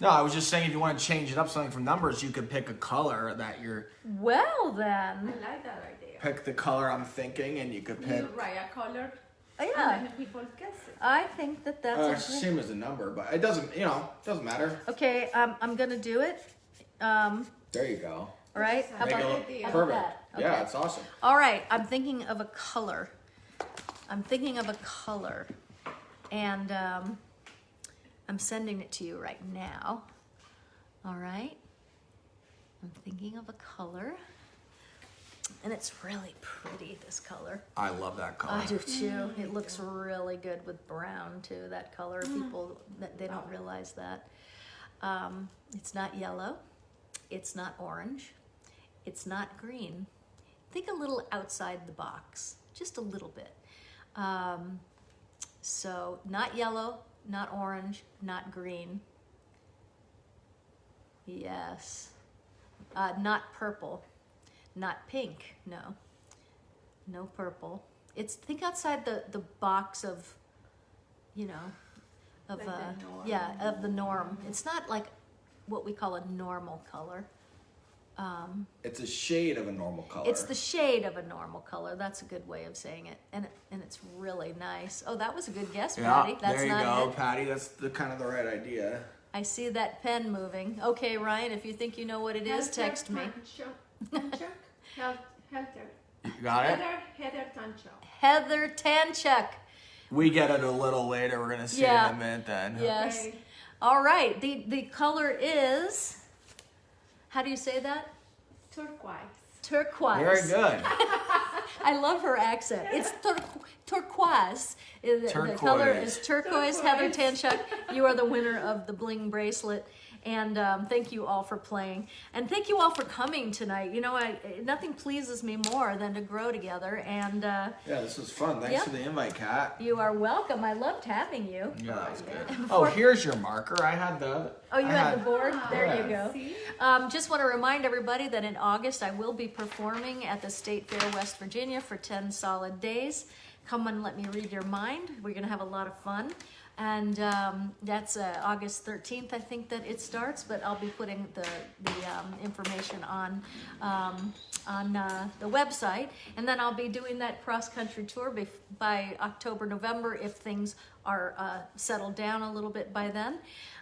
No, I was just saying if you want to change it up something from numbers, you could pick a color that you're.
Well
I
then.
like that idea.
Pick the color I'm thinking, and you could pick.
You write a color,
Yeah,
and then people guess it.
I think that that's
It's the
a
same as the number, but it doesn't. Doesn't matter.
okay. I'm gonna do it. All
There you go.
right. How
Make
about,
it
idea.
how
look
about
perfect.
that?
Yeah,
Okay.
it's awesome.
All right. I'm thinking of a color. And I'm sending it to you right now. All right. I'm thinking of a color. And it's really pretty, this color.
I love that color.
I do too. It looks really good with brown too, that color. People, they don't realize that. It's not yellow. It's not orange. It's not green. Think a little outside the box, just a little bit. So not yellow, not orange, not green. Yes. Not purple, not pink, no. No purple. Think outside the box of, of
Like the norm.
yeah, of the norm. It's not like what we call a normal color.
It's a shade of a normal color.
It's the shade of a normal color. That's a good way of saying it, and it's really nice. Oh, that was a good guess, Patty. That's
there you
not
go,
it.
Patty. That's the kind of the right idea.
I see that pen moving. Okay, Ryan, if you think you know what it is, text me.
Heather.
You got it?
Heather Tanchuk.
Heather Tanchuk.
We get it a little later. We're gonna see it in a minute then.
Yes.
Okay.
All right. The color is. How do you say that?
Turquoise.
Turquoise.
Very good.
I love her accent. It's turquoise. The color is turquoise. Heather Tanchuk, you are the winner of the bling bracelet. And thank you all for playing. And thank you all for coming tonight. You know, nothing pleases me more than to grow together. And
Yeah, this was fun. Thanks
Yeah.
for the invite, Kat.
you are welcome. I loved having you.
Yeah, that was good. Oh, here's your marker. I had the.
Oh, you had the board? There
Yeah.
you go.
See?
Just want to remind everybody that in August I will be performing at the State Fair, West Virginia for 10 solid days. Come and let me read your mind. We're going to have a lot of fun. And that's August 13th, I think that it starts, but I'll be putting the information on the website. And then I'll be doing that cross-country tour by October, November, if things are settled down a little bit by then.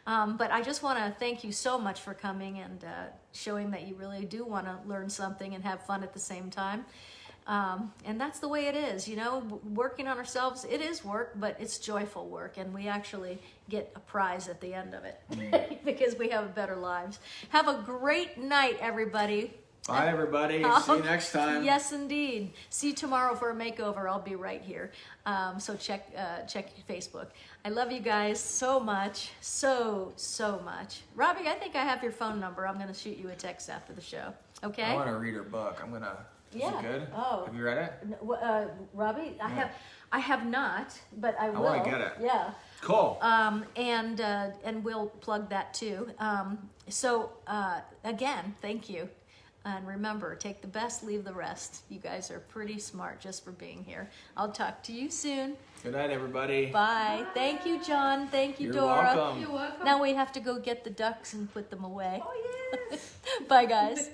But I just want to thank you so much for coming and showing that you really do want to learn something and have fun at the same time. And that's the way it is, you know, working on ourselves. It is work, but it's joyful work. And we actually get a prize at the end of it because we have better lives. Have a great night, everybody.
Bye, everybody. See you next time.
Yes, indeed. See you tomorrow for a makeover. I'll be right here. So check Facebook. I love you guys so much. So much. Robbie, I think I have your phone number. I'm going to shoot you a text after the show. Okay?
I want to read her book. I'm going to. Is it good?
Oh.
Have you read it?
Robbie, I have not, but I will.
wanna get it.
Yeah.
Cool.
And we'll plug that too. Again, thank you. And remember, take the best, leave the rest. You guys are pretty smart just for being here. I'll talk to you soon.
Good night, everybody.
Bye. Thank you, John. Thank you,
You're
Dora.
welcome.
You're welcome.
Now we have to go get the ducks and put them away.
Oh, yes.
Bye, guys.